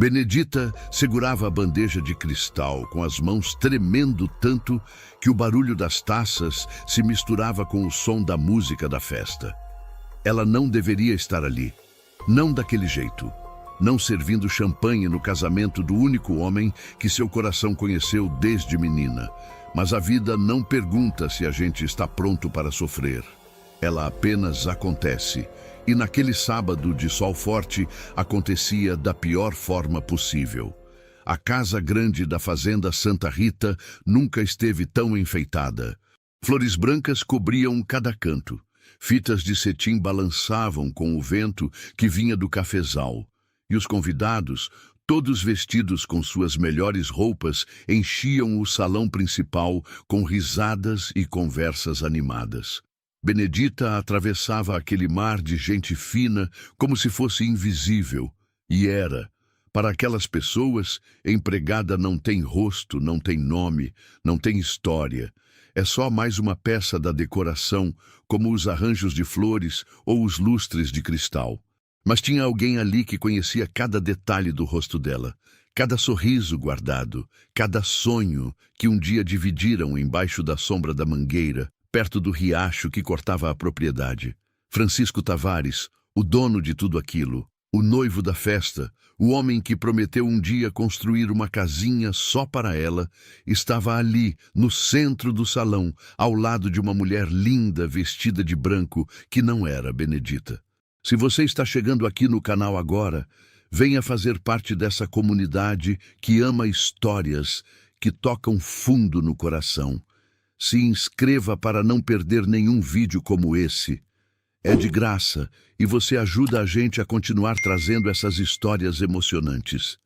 Benedita segurava a bandeja de cristal com as mãos tremendo tanto que o barulho das taças se misturava com o som da música da festa. Ela não deveria estar ali, não daquele jeito, não servindo champanhe no casamento do único homem que seu coração conheceu desde menina. Mas a vida não pergunta se a gente está pronto para sofrer. Ela apenas acontece. E naquele sábado de sol forte, acontecia da pior forma possível. A casa grande da fazenda Santa Rita nunca esteve tão enfeitada. Flores brancas cobriam cada canto. Fitas de cetim balançavam com o vento que vinha do cafezal. E os convidados, todos vestidos com suas melhores roupas, enchiam o salão principal com risadas e conversas animadas. Benedita atravessava aquele mar de gente fina como se fosse invisível. E era. Para aquelas pessoas, empregada não tem rosto, não tem nome, não tem história. É só mais uma peça da decoração, como os arranjos de flores ou os lustres de cristal. Mas tinha alguém ali que conhecia cada detalhe do rosto dela, cada sorriso guardado, cada sonho que um dia dividiram embaixo da sombra da mangueira, perto do riacho que cortava a propriedade. Francisco Tavares, o dono de tudo aquilo, o noivo da festa, o homem que prometeu um dia construir uma casinha só para ela, estava ali, no centro do salão, ao lado de uma mulher linda vestida de branco que não era Benedita. Se você está chegando aqui no canal agora, venha fazer parte dessa comunidade que ama histórias que tocam fundo no coração. Se inscreva para não perder nenhum vídeo como esse. É de graça e você ajuda a gente a continuar trazendo essas histórias emocionantes.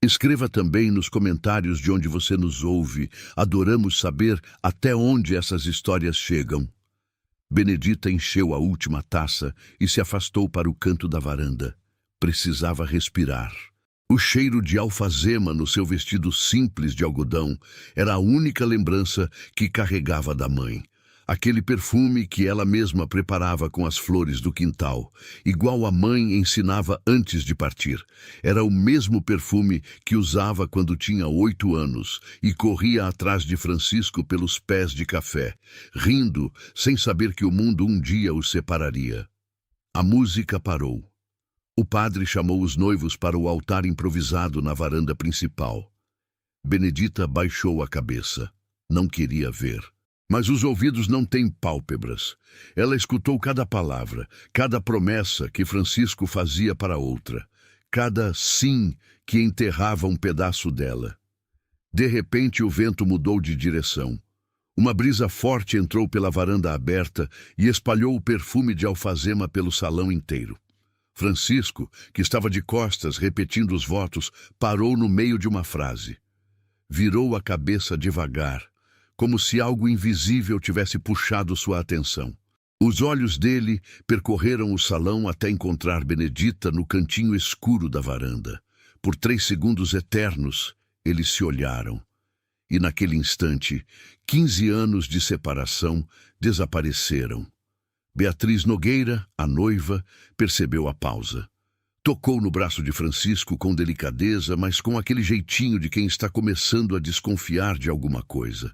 Escreva também nos comentários de onde você nos ouve. Adoramos saber até onde essas histórias chegam. Benedita encheu a última taça e se afastou para o canto da varanda. Precisava respirar. O cheiro de alfazema no seu vestido simples de algodão era a única lembrança que carregava da mãe. Aquele perfume que ela mesma preparava com as flores do quintal, igual a mãe ensinava antes de partir. Era o mesmo perfume que usava quando tinha 8 anos e corria atrás de Francisco pelos pés de café, rindo, sem saber que o mundo um dia os separaria. A música parou. O padre chamou os noivos para o altar improvisado na varanda principal. Benedita baixou a cabeça. Não queria ver. Mas os ouvidos não têm pálpebras. Ela escutou cada palavra, cada promessa que Francisco fazia para outra, cada sim que enterrava um pedaço dela. De repente o vento mudou de direção. Uma brisa forte entrou pela varanda aberta e espalhou o perfume de alfazema pelo salão inteiro. Francisco, que estava de costas repetindo os votos, parou no meio de uma frase. Virou a cabeça devagar, como se algo invisível tivesse puxado sua atenção. Os olhos dele percorreram o salão até encontrar Benedita no cantinho escuro da varanda. Por 3 segundos eternos, eles se olharam. E naquele instante, 15 anos de separação desapareceram. Beatriz Nogueira, a noiva, percebeu a pausa. Tocou no braço de Francisco com delicadeza, mas com aquele jeitinho de quem está começando a desconfiar de alguma coisa.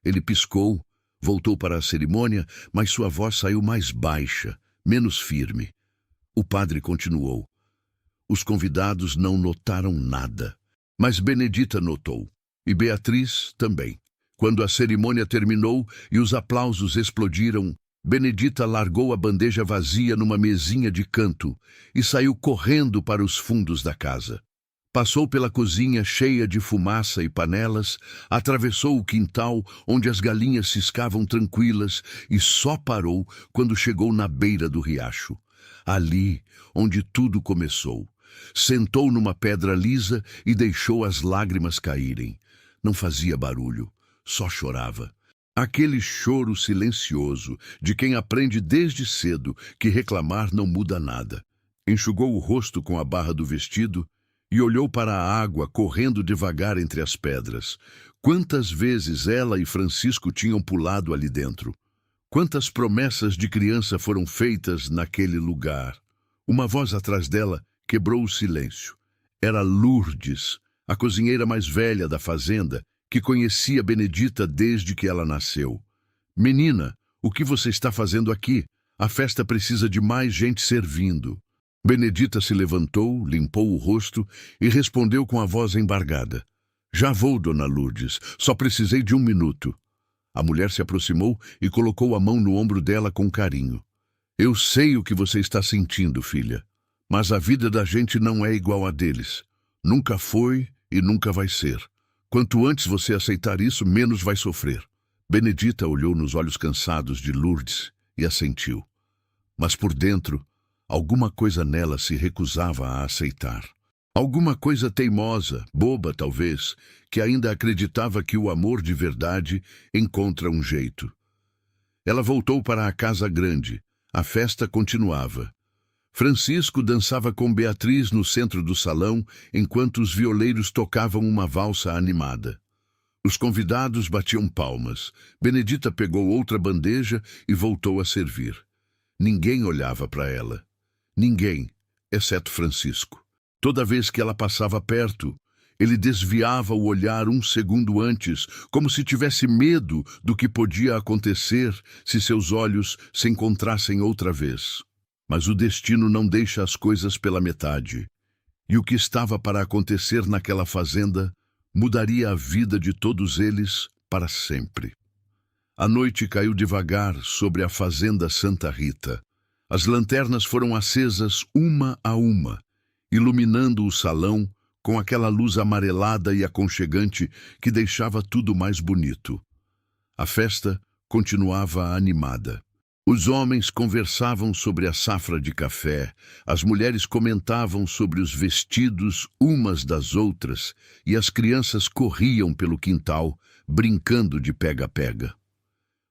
Ele piscou, voltou para a cerimônia, mas sua voz saiu mais baixa, menos firme. O padre continuou. Os convidados não notaram nada, mas Benedita notou, e Beatriz também. Quando a cerimônia terminou e os aplausos explodiram, Benedita largou a bandeja vazia numa mesinha de canto e saiu correndo para os fundos da casa. Passou pela cozinha cheia de fumaça e panelas, atravessou o quintal onde as galinhas ciscavam tranquilas e só parou quando chegou na beira do riacho. Ali, onde tudo começou. Sentou numa pedra lisa e deixou as lágrimas caírem. Não fazia barulho, só chorava. Aquele choro silencioso de quem aprende desde cedo que reclamar não muda nada. Enxugou o rosto com a barra do vestido e olhou para a água correndo devagar entre as pedras. Quantas vezes ela e Francisco tinham pulado ali dentro? Quantas promessas de criança foram feitas naquele lugar? Uma voz atrás dela quebrou o silêncio. Era Lourdes, a cozinheira mais velha da fazenda, que conhecia Benedita desde que ela nasceu. Menina, o que você está fazendo aqui? A festa precisa de mais gente servindo. Benedita se levantou, limpou o rosto e respondeu com a voz embargada. Já vou, dona Lourdes, só precisei de 1 minuto. A mulher se aproximou e colocou a mão no ombro dela com carinho. Eu sei o que você está sentindo, filha, mas a vida da gente não é igual a deles. Nunca foi e nunca vai ser. Quanto antes você aceitar isso, menos vai sofrer. Benedita olhou nos olhos cansados de Lourdes e assentiu. Mas por dentro, alguma coisa nela se recusava a aceitar. Alguma coisa teimosa, boba talvez, que ainda acreditava que o amor de verdade encontra um jeito. Ela voltou para a casa grande. A festa continuava. Francisco dançava com Beatriz no centro do salão, enquanto os violeiros tocavam uma valsa animada. Os convidados batiam palmas. Benedita pegou outra bandeja e voltou a servir. Ninguém olhava para ela. Ninguém, exceto Francisco. Toda vez que ela passava perto, ele desviava o olhar 1 segundo antes, como se tivesse medo do que podia acontecer se seus olhos se encontrassem outra vez. Mas o destino não deixa as coisas pela metade. E o que estava para acontecer naquela fazenda mudaria a vida de todos eles para sempre. A noite caiu devagar sobre a fazenda Santa Rita. As lanternas foram acesas uma a uma, iluminando o salão com aquela luz amarelada e aconchegante que deixava tudo mais bonito. A festa continuava animada. Os homens conversavam sobre a safra de café, as mulheres comentavam sobre os vestidos umas das outras e as crianças corriam pelo quintal, brincando de pega-pega.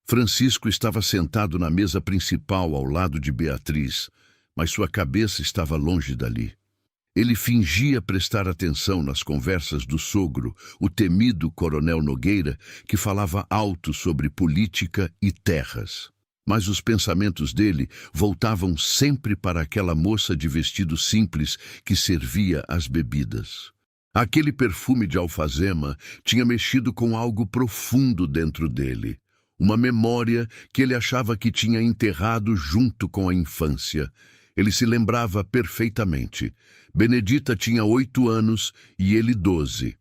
Francisco estava sentado na mesa principal ao lado de Beatriz, mas sua cabeça estava longe dali. Ele fingia prestar atenção nas conversas do sogro, o temido Coronel Nogueira, que falava alto sobre política e terras. Mas os pensamentos dele voltavam sempre para aquela moça de vestido simples que servia as bebidas. Aquele perfume de alfazema tinha mexido com algo profundo dentro dele, uma memória que ele achava que tinha enterrado junto com a infância. Ele se lembrava perfeitamente. Benedita tinha 8 anos e ele 12.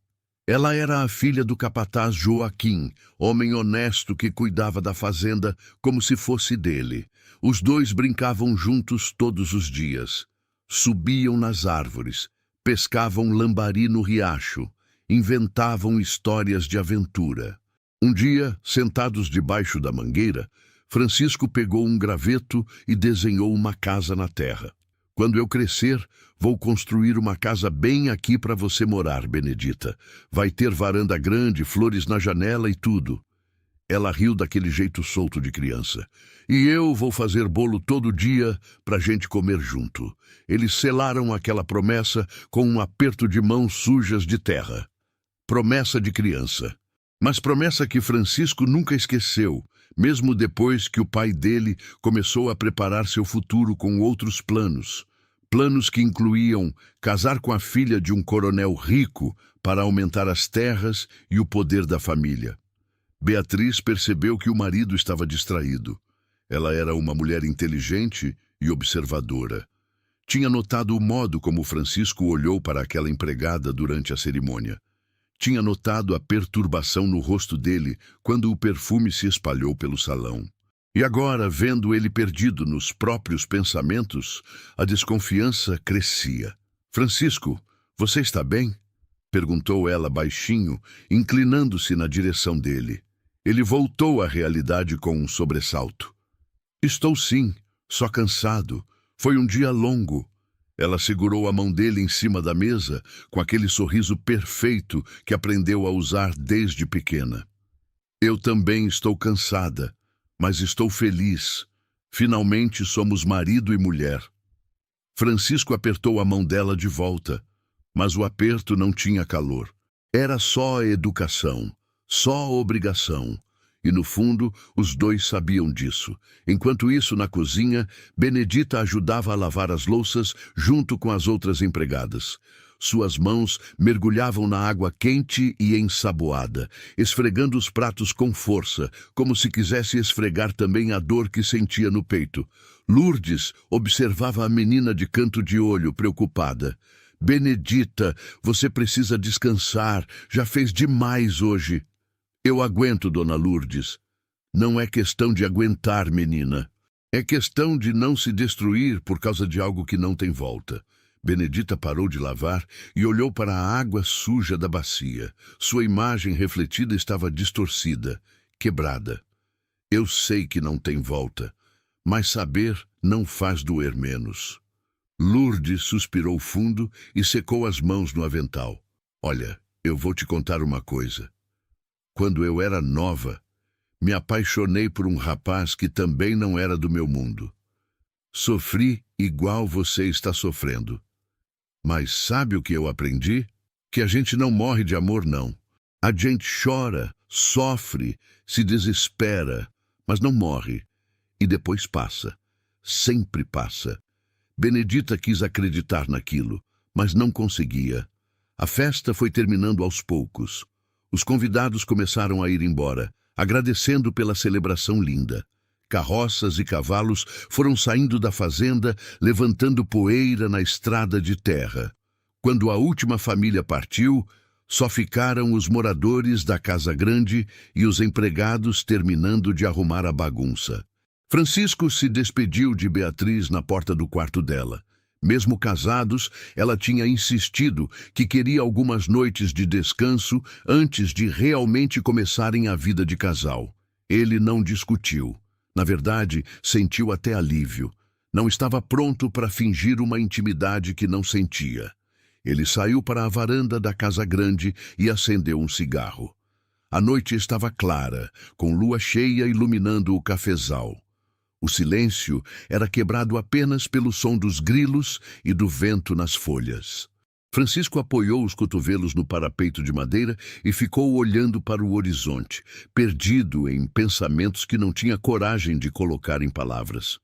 Ela era a filha do capataz Joaquim, homem honesto que cuidava da fazenda como se fosse dele. Os dois brincavam juntos todos os dias. Subiam nas árvores, pescavam lambari no riacho, inventavam histórias de aventura. Um dia, sentados debaixo da mangueira, Francisco pegou um graveto e desenhou uma casa na terra. Quando eu crescer, vou construir uma casa bem aqui para você morar, Benedita. Vai ter varanda grande, flores na janela e tudo. Ela riu daquele jeito solto de criança. E eu vou fazer bolo todo dia para a gente comer junto. Eles selaram aquela promessa com um aperto de mãos sujas de terra. Promessa de criança. Mas promessa que Francisco nunca esqueceu, mesmo depois que o pai dele começou a preparar seu futuro com outros planos. Planos que incluíam casar com a filha de um coronel rico para aumentar as terras e o poder da família. Beatriz percebeu que o marido estava distraído. Ela era uma mulher inteligente e observadora. Tinha notado o modo como Francisco olhou para aquela empregada durante a cerimônia. Tinha notado a perturbação no rosto dele quando o perfume se espalhou pelo salão. E agora, vendo ele perdido nos próprios pensamentos, a desconfiança crescia. "Francisco, você está bem?" perguntou ela baixinho, inclinando-se na direção dele. Ele voltou à realidade com um sobressalto. "Estou sim, só cansado. Foi um dia longo." Ela segurou a mão dele em cima da mesa, com aquele sorriso perfeito que aprendeu a usar desde pequena. "Eu também estou cansada, mas estou feliz. Finalmente somos marido e mulher." Francisco apertou a mão dela de volta, mas o aperto não tinha calor. Era só educação, só obrigação. E no fundo, os dois sabiam disso. Enquanto isso, na cozinha, Benedita ajudava a lavar as louças junto com as outras empregadas. Suas mãos mergulhavam na água quente e ensaboada, esfregando os pratos com força, como se quisesse esfregar também a dor que sentia no peito. Lourdes observava a menina de canto de olho, preocupada. Benedita, você precisa descansar, já fez demais hoje. Eu aguento, dona Lourdes. Não é questão de aguentar, menina. É questão de não se destruir por causa de algo que não tem volta. Benedita parou de lavar e olhou para a água suja da bacia. Sua imagem refletida estava distorcida, quebrada. Eu sei que não tem volta, mas saber não faz doer menos. Lourdes suspirou fundo e secou as mãos no avental. Olha, eu vou te contar uma coisa. Quando eu era nova, me apaixonei por um rapaz que também não era do meu mundo. Sofri igual você está sofrendo. Mas sabe o que eu aprendi? Que a gente não morre de amor, não. A gente chora, sofre, se desespera, mas não morre. E depois passa. Sempre passa. Benedita quis acreditar naquilo, mas não conseguia. A festa foi terminando aos poucos. Os convidados começaram a ir embora, agradecendo pela celebração linda. Carroças e cavalos foram saindo da fazenda, levantando poeira na estrada de terra. Quando a última família partiu, só ficaram os moradores da casa grande e os empregados terminando de arrumar a bagunça. Francisco se despediu de Beatriz na porta do quarto dela. Mesmo casados, ela tinha insistido que queria algumas noites de descanso antes de realmente começarem a vida de casal. Ele não discutiu. Na verdade, sentiu até alívio. Não estava pronto para fingir uma intimidade que não sentia. Ele saiu para a varanda da casa grande e acendeu um cigarro. A noite estava clara, com lua cheia iluminando o cafezal. O silêncio era quebrado apenas pelo som dos grilos e do vento nas folhas. Francisco apoiou os cotovelos no parapeito de madeira e ficou olhando para o horizonte, perdido em pensamentos que não tinha coragem de colocar em palavras.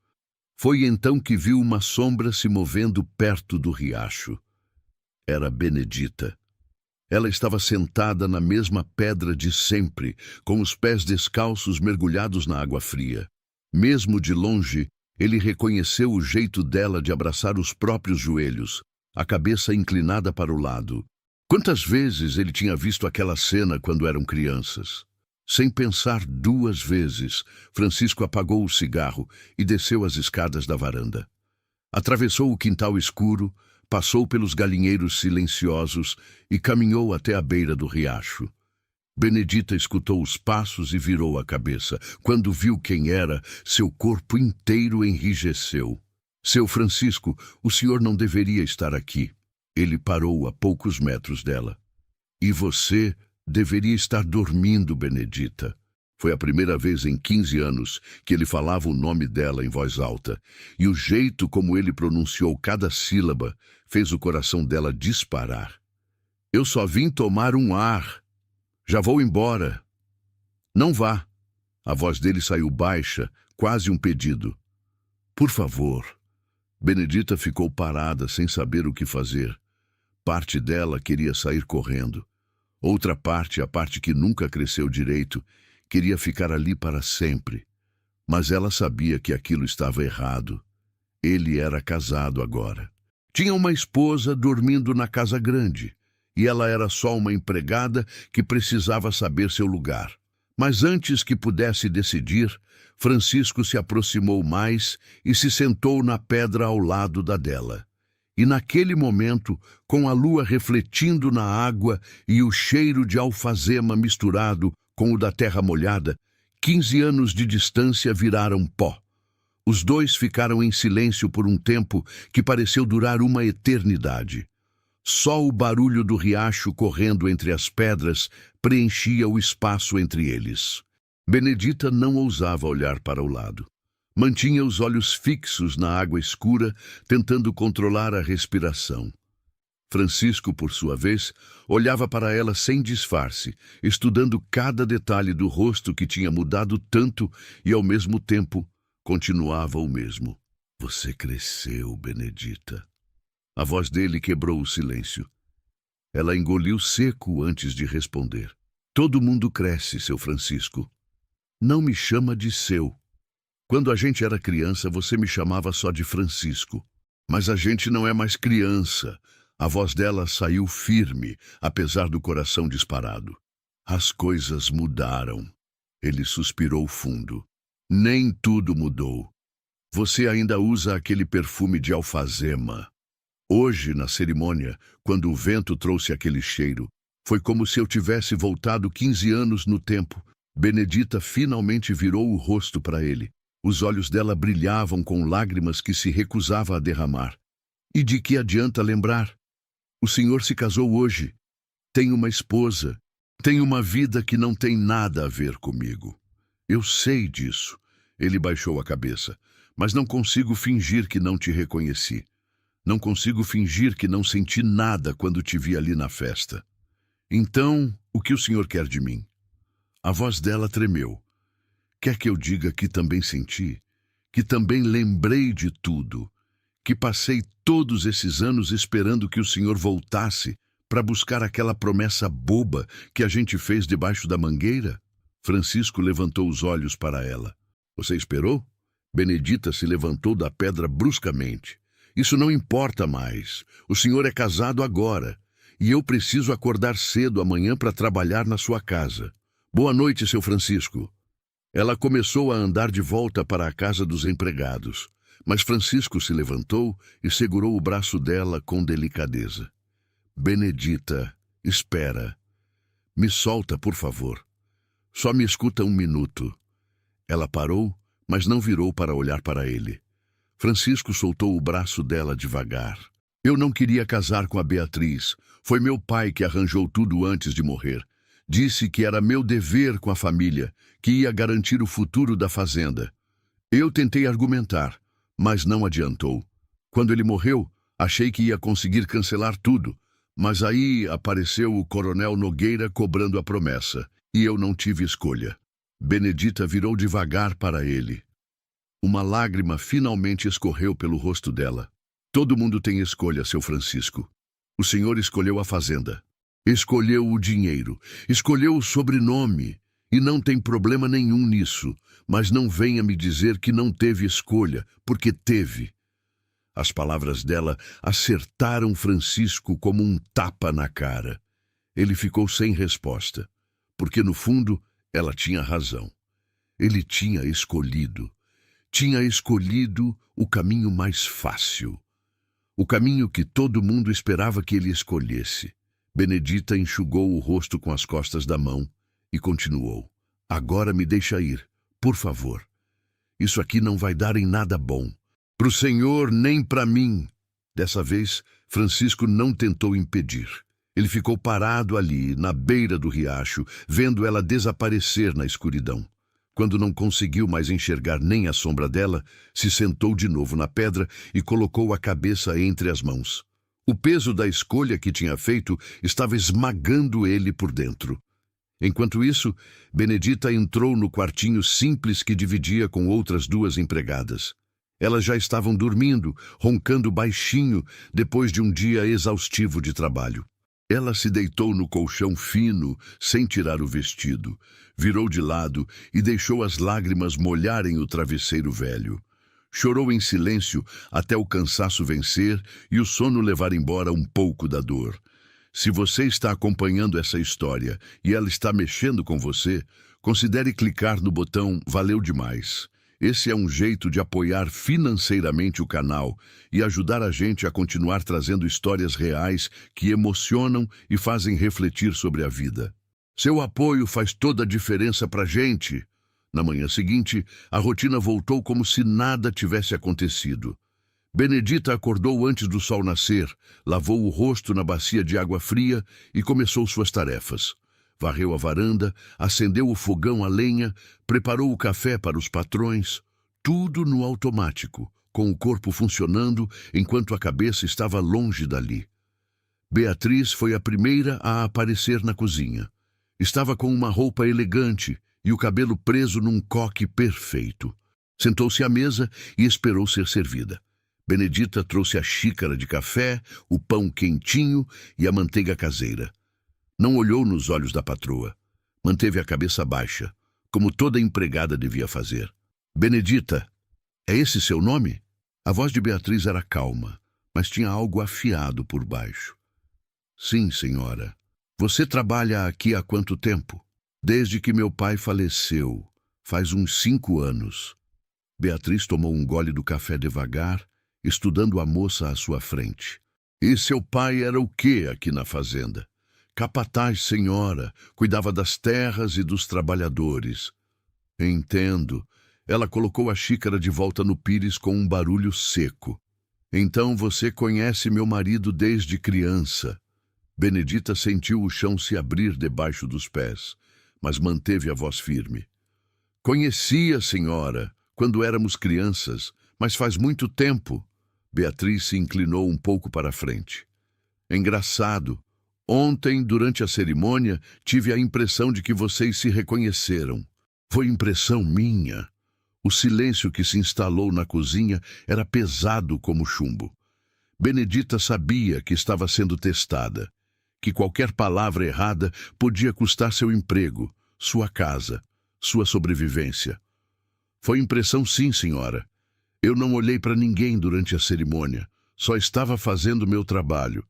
Foi então que viu uma sombra se movendo perto do riacho. Era Benedita. Ela estava sentada na mesma pedra de sempre, com os pés descalços mergulhados na água fria. Mesmo de longe, ele reconheceu o jeito dela de abraçar os próprios joelhos, a cabeça inclinada para o lado. Quantas vezes ele tinha visto aquela cena quando eram crianças? Sem pensar duas vezes, Francisco apagou o cigarro e desceu as escadas da varanda. Atravessou o quintal escuro, passou pelos galinheiros silenciosos e caminhou até a beira do riacho. Benedita escutou os passos e virou a cabeça. Quando viu quem era, seu corpo inteiro enrijeceu. Seu Francisco, o senhor não deveria estar aqui. Ele parou a poucos metros dela. E você deveria estar dormindo, Benedita. Foi a primeira vez em 15 anos que ele falava o nome dela em voz alta, e o jeito como ele pronunciou cada sílaba fez o coração dela disparar. Eu só vim tomar um ar. Já vou embora. Não vá. A voz dele saiu baixa, quase um pedido. Por favor. Benedita ficou parada, sem saber o que fazer. Parte dela queria sair correndo. Outra parte, a parte que nunca cresceu direito, queria ficar ali para sempre. Mas ela sabia que aquilo estava errado. Ele era casado agora. Tinha uma esposa dormindo na casa grande. E ela era só uma empregada que precisava saber seu lugar. Mas antes que pudesse decidir, Francisco se aproximou mais e se sentou na pedra ao lado da dela. E naquele momento, com a lua refletindo na água e o cheiro de alfazema misturado com o da terra molhada, 15 anos de distância viraram pó. Os dois ficaram em silêncio por um tempo que pareceu durar uma eternidade. Só o barulho do riacho correndo entre as pedras preenchia o espaço entre eles. Benedita não ousava olhar para o lado. Mantinha os olhos fixos na água escura, tentando controlar a respiração. Francisco, por sua vez, olhava para ela sem disfarce, estudando cada detalhe do rosto que tinha mudado tanto e, ao mesmo tempo, continuava o mesmo. Você cresceu, Benedita. A voz dele quebrou o silêncio. Ela engoliu seco antes de responder. Todo mundo cresce, seu Francisco. Não me chama de seu. Quando a gente era criança, você me chamava só de Francisco. Mas a gente não é mais criança. A voz dela saiu firme, apesar do coração disparado. As coisas mudaram. Ele suspirou fundo. Nem tudo mudou. Você ainda usa aquele perfume de alfazema. Hoje, na cerimônia, quando o vento trouxe aquele cheiro, foi como se eu tivesse voltado 15 anos no tempo. Benedita finalmente virou o rosto para ele. Os olhos dela brilhavam com lágrimas que se recusava a derramar. E de que adianta lembrar? O senhor se casou hoje. Tem uma esposa. Tem uma vida que não tem nada a ver comigo. Eu sei disso. Ele baixou a cabeça. Mas não consigo fingir que não te reconheci. Não consigo fingir que não senti nada quando te vi ali na festa. Então, o que o senhor quer de mim? A voz dela tremeu. Quer que eu diga que também senti? Que também lembrei de tudo? Que passei todos esses anos esperando que o senhor voltasse para buscar aquela promessa boba que a gente fez debaixo da mangueira? Francisco levantou os olhos para ela. Você esperou? Benedita se levantou da pedra bruscamente. Isso não importa mais. O senhor é casado agora. E eu preciso acordar cedo amanhã para trabalhar na sua casa. Boa noite, seu Francisco. Ela começou a andar de volta para a casa dos empregados. Mas Francisco se levantou e segurou o braço dela com delicadeza. Benedita, espera. Me solta, por favor. Só me escuta um minuto. Ela parou, mas não virou para olhar para ele. Francisco soltou o braço dela devagar. Eu não queria casar com a Beatriz. Foi meu pai que arranjou tudo antes de morrer. Disse que era meu dever com a família, que ia garantir o futuro da fazenda. Eu tentei argumentar, mas não adiantou. Quando ele morreu, achei que ia conseguir cancelar tudo, mas aí apareceu o coronel Nogueira cobrando a promessa, e eu não tive escolha. Benedita virou devagar para ele. Uma lágrima finalmente escorreu pelo rosto dela. Todo mundo tem escolha, seu Francisco. O senhor escolheu a fazenda. Escolheu o dinheiro. Escolheu o sobrenome. E não tem problema nenhum nisso. Mas não venha me dizer que não teve escolha, porque teve. As palavras dela acertaram Francisco como um tapa na cara. Ele ficou sem resposta, porque no fundo ela tinha razão. Ele tinha escolhido. Tinha escolhido o caminho mais fácil. O caminho que todo mundo esperava que ele escolhesse. Benedita enxugou o rosto com as costas da mão e continuou. Agora me deixa ir, por favor. Isso aqui não vai dar em nada bom. Pro senhor nem para mim. Dessa vez, Francisco não tentou impedir. Ele ficou parado ali, na beira do riacho, vendo ela desaparecer na escuridão. Quando não conseguiu mais enxergar nem a sombra dela, se sentou de novo na pedra e colocou a cabeça entre as mãos. O peso da escolha que tinha feito estava esmagando ele por dentro. Enquanto isso, Benedita entrou no quartinho simples que dividia com outras duas empregadas. Elas já estavam dormindo, roncando baixinho, depois de um dia exaustivo de trabalho. Ela se deitou no colchão fino, sem tirar o vestido, virou de lado e deixou as lágrimas molharem o travesseiro velho. Chorou em silêncio até o cansaço vencer e o sono levar embora um pouco da dor. Se você está acompanhando essa história e ela está mexendo com você, considere clicar no botão Valeu Demais. Esse é um jeito de apoiar financeiramente o canal e ajudar a gente a continuar trazendo histórias reais que emocionam e fazem refletir sobre a vida. Seu apoio faz toda a diferença pra gente. Na manhã seguinte, a rotina voltou como se nada tivesse acontecido. Benedita acordou antes do sol nascer, lavou o rosto na bacia de água fria e começou suas tarefas. Varreu a varanda, acendeu o fogão a lenha, preparou o café para os patrões, tudo no automático, com o corpo funcionando enquanto a cabeça estava longe dali. Beatriz foi a primeira a aparecer na cozinha. Estava com uma roupa elegante e o cabelo preso num coque perfeito. Sentou-se à mesa e esperou ser servida. Benedita trouxe a xícara de café, o pão quentinho e a manteiga caseira. Não olhou nos olhos da patroa. Manteve a cabeça baixa, como toda empregada devia fazer. Benedita, é esse seu nome? A voz de Beatriz era calma, mas tinha algo afiado por baixo. Sim, senhora. Você trabalha aqui há quanto tempo? Desde que meu pai faleceu, faz uns 5 anos. Beatriz tomou um gole do café devagar, estudando a moça à sua frente. E seu pai era o quê aqui na fazenda? Capataz, senhora, cuidava das terras e dos trabalhadores. Entendo. Ela colocou a xícara de volta no pires com um barulho seco. Então você conhece meu marido desde criança. Benedita sentiu o chão se abrir debaixo dos pés, mas manteve a voz firme. Conhecia, senhora, quando éramos crianças, mas faz muito tempo. Beatriz se inclinou um pouco para a frente. Engraçado. Ontem, durante a cerimônia, tive a impressão de que vocês se reconheceram. Foi impressão minha. O silêncio que se instalou na cozinha era pesado como chumbo. Benedita sabia que estava sendo testada, que qualquer palavra errada podia custar seu emprego, sua casa, sua sobrevivência. Foi impressão sim, senhora. Eu não olhei para ninguém durante a cerimônia, só estava fazendo meu trabalho.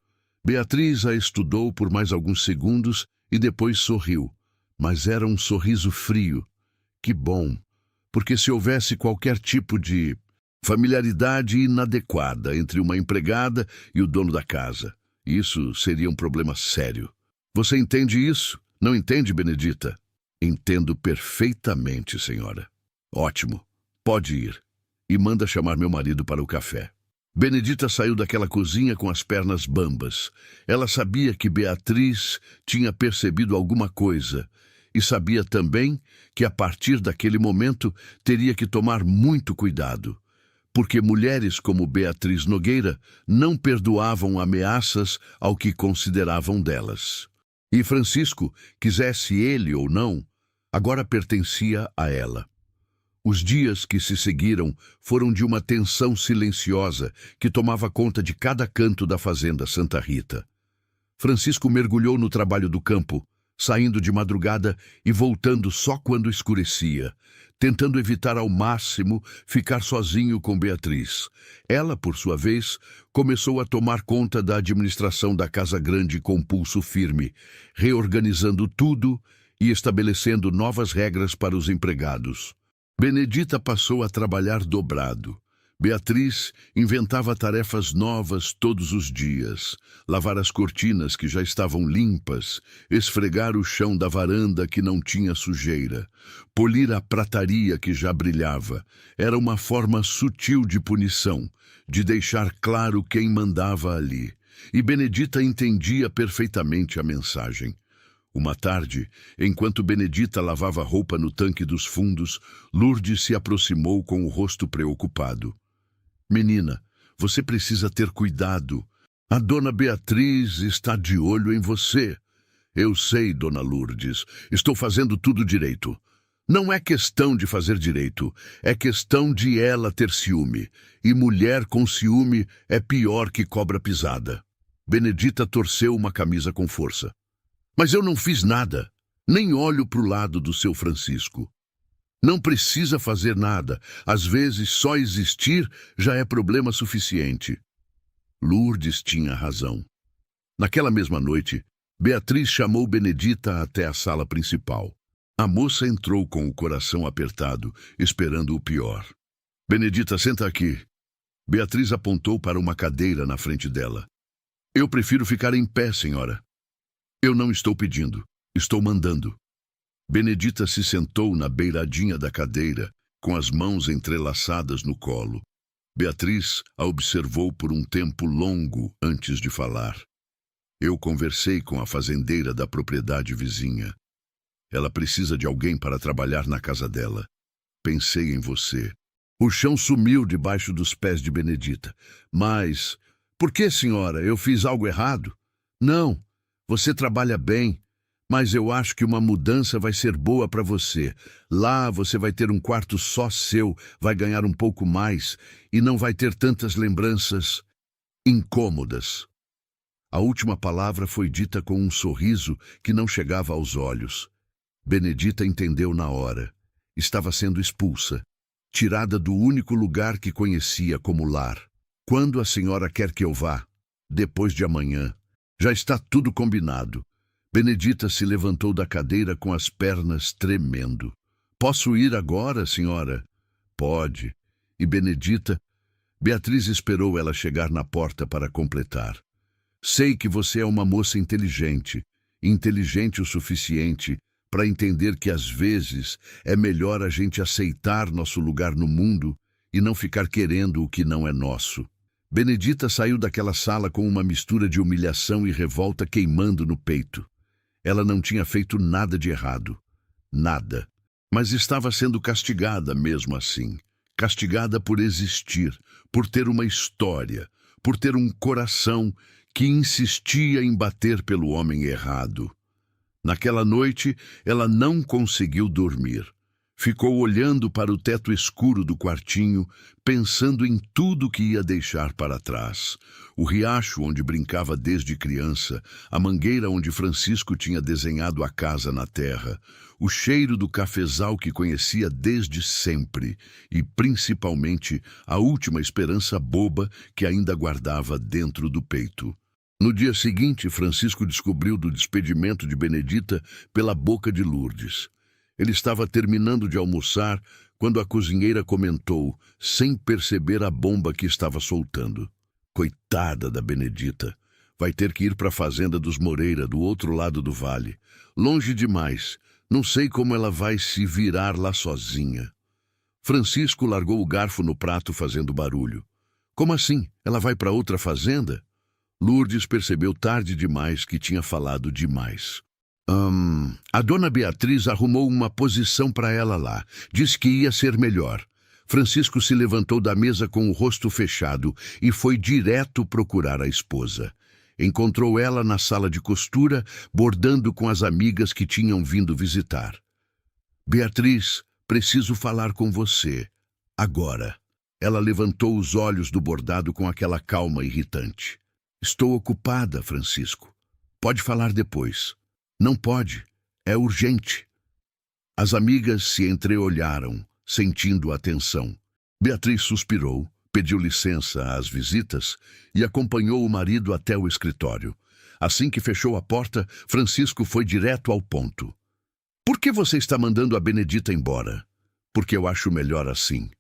Beatriz a estudou por mais alguns segundos e depois sorriu, mas era um sorriso frio. Que bom, porque se houvesse qualquer tipo de familiaridade inadequada entre uma empregada e o dono da casa, isso seria um problema sério. Você entende isso? Não entende, Benedita? Entendo perfeitamente, senhora. Ótimo. Pode ir. E manda chamar meu marido para o café. Benedita saiu daquela cozinha com as pernas bambas. Ela sabia que Beatriz tinha percebido alguma coisa e sabia também que a partir daquele momento teria que tomar muito cuidado, porque mulheres como Beatriz Nogueira não perdoavam ameaças ao que consideravam delas. E Francisco, quisesse ele ou não, agora pertencia a ela. Os dias que se seguiram foram de uma tensão silenciosa que tomava conta de cada canto da fazenda Santa Rita. Francisco mergulhou no trabalho do campo, saindo de madrugada e voltando só quando escurecia, tentando evitar ao máximo ficar sozinho com Beatriz. Ela, por sua vez, começou a tomar conta da administração da Casa Grande com pulso firme, reorganizando tudo e estabelecendo novas regras para os empregados. Benedita passou a trabalhar dobrado. Beatriz inventava tarefas novas todos os dias. Lavar as cortinas que já estavam limpas, esfregar o chão da varanda que não tinha sujeira, polir a prataria que já brilhava. Era uma forma sutil de punição, de deixar claro quem mandava ali. E Benedita entendia perfeitamente a mensagem. Uma tarde, enquanto Benedita lavava roupa no tanque dos fundos, Lourdes se aproximou com o rosto preocupado. Menina, você precisa ter cuidado. A dona Beatriz está de olho em você. Eu sei, dona Lourdes, estou fazendo tudo direito. Não é questão de fazer direito, é questão de ela ter ciúme. E mulher com ciúme é pior que cobra pisada. Benedita torceu uma camisa com força. Mas eu não fiz nada, nem olho para o lado do seu Francisco. Não precisa fazer nada, às vezes só existir já é problema suficiente. Lourdes tinha razão. Naquela mesma noite, Beatriz chamou Benedita até a sala principal. A moça entrou com o coração apertado, esperando o pior. Benedita, senta aqui. Beatriz apontou para uma cadeira na frente dela. Eu prefiro ficar em pé, senhora. Eu não estou pedindo, estou mandando. Benedita se sentou na beiradinha da cadeira, com as mãos entrelaçadas no colo. Beatriz a observou por um tempo longo antes de falar. Eu conversei com a fazendeira da propriedade vizinha. Ela precisa de alguém para trabalhar na casa dela. Pensei em você. O chão sumiu debaixo dos pés de Benedita. Mas, por que, senhora, eu fiz algo errado? Não. Você trabalha bem, Mas eu acho que uma mudança vai ser boa para você. Lá você vai ter um quarto só seu, vai ganhar um pouco mais e não vai ter tantas lembranças incômodas. A última palavra foi dita com um sorriso que não chegava aos olhos. Benedita entendeu na hora. Estava sendo expulsa, tirada do único lugar que conhecia como lar. Quando a senhora quer que eu vá? Depois de amanhã. Já está tudo combinado. Benedita se levantou da cadeira com as pernas tremendo. Posso ir agora, senhora? Pode. E Benedita? Beatriz esperou ela chegar na porta para completar. Sei que você é uma moça inteligente o suficiente para entender que às vezes é melhor a gente aceitar nosso lugar no mundo e não ficar querendo o que não é nosso. Benedita saiu daquela sala com uma mistura de humilhação e revolta queimando no peito. Ela não tinha feito nada de errado. Nada. Mas estava sendo castigada mesmo assim. Castigada por existir, por ter uma história, por ter um coração que insistia em bater pelo homem errado. Naquela noite, ela não conseguiu dormir. Ficou olhando para o teto escuro do quartinho, pensando em tudo que ia deixar para trás. O riacho onde brincava desde criança, a mangueira onde Francisco tinha desenhado a casa na terra, o cheiro do cafezal que conhecia desde sempre e, principalmente, a última esperança boba que ainda guardava dentro do peito. No dia seguinte, Francisco descobriu do despedimento de Benedita pela boca de Lourdes. Ele estava terminando de almoçar quando a cozinheira comentou, sem perceber a bomba que estava soltando. Coitada da Benedita. Vai ter que ir para a fazenda dos Moreira, do outro lado do vale. Longe demais. Não sei como ela vai se virar lá sozinha. Francisco largou o garfo no prato fazendo barulho. Como assim? Ela vai para outra fazenda? Lourdes percebeu tarde demais que tinha falado demais. A dona Beatriz arrumou uma posição para ela lá. Disse que ia ser melhor. Francisco se levantou da mesa com o rosto fechado e foi direto procurar a esposa. Encontrou ela na sala de costura, bordando com as amigas que tinham vindo visitar. Beatriz, preciso falar com você. Agora. Ela levantou os olhos do bordado com aquela calma irritante. Estou ocupada, Francisco. Pode falar depois. Não pode. É urgente. As amigas se entreolharam, sentindo a tensão. Beatriz suspirou, pediu licença às visitas e acompanhou o marido até o escritório. Assim que fechou a porta, Francisco foi direto ao ponto. Por que você está mandando a Benedita embora? Porque eu acho melhor assim.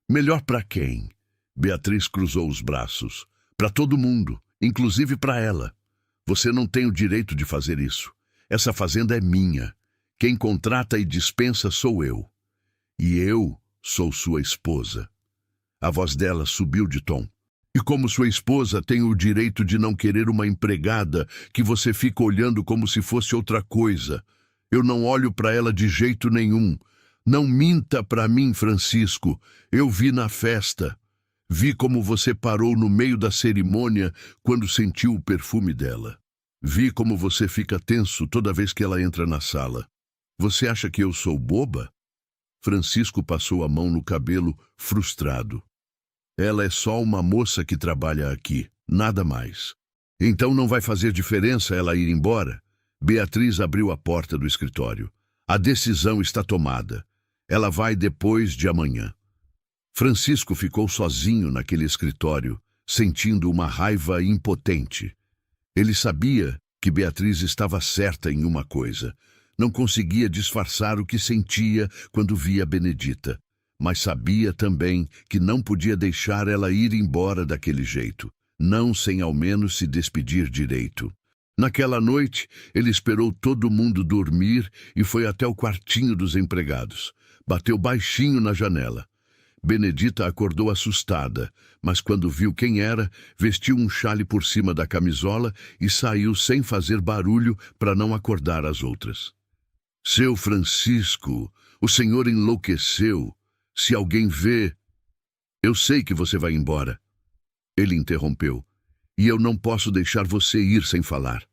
Melhor para quem? Beatriz cruzou os braços. Para todo mundo, inclusive para ela. Você não tem o direito de fazer isso. Essa fazenda é minha. Quem contrata e dispensa sou eu. E eu sou sua esposa. A voz dela subiu de tom. E como sua esposa tem o direito de não querer uma empregada que você fica olhando como se fosse outra coisa. Eu não olho para ela de jeito nenhum. Não minta para mim, Francisco. Eu vi na festa. Vi como você parou no meio da cerimônia quando sentiu o perfume dela. Vi como você fica tenso toda vez que ela entra na sala. Você acha que eu sou boba? Francisco passou a mão no cabelo, frustrado. Ela é só uma moça que trabalha aqui, nada mais. Então não vai fazer diferença ela ir embora? Beatriz abriu a porta do escritório. A decisão está tomada. Ela vai depois de amanhã. Francisco ficou sozinho naquele escritório, sentindo uma raiva impotente. Ele sabia que Beatriz estava certa em uma coisa. Não conseguia disfarçar o que sentia quando via Benedita, mas sabia também que não podia deixar ela ir embora daquele jeito, não sem ao menos se despedir direito. Naquela noite, ele esperou todo mundo dormir e foi até o quartinho dos empregados. Bateu baixinho na janela. Benedita acordou assustada, mas quando viu quem era, vestiu um xale por cima da camisola e saiu sem fazer barulho para não acordar as outras. Seu Francisco, o senhor enlouqueceu. Se alguém vê... Eu sei que você vai embora. Ele interrompeu. E eu não posso deixar você ir sem falar.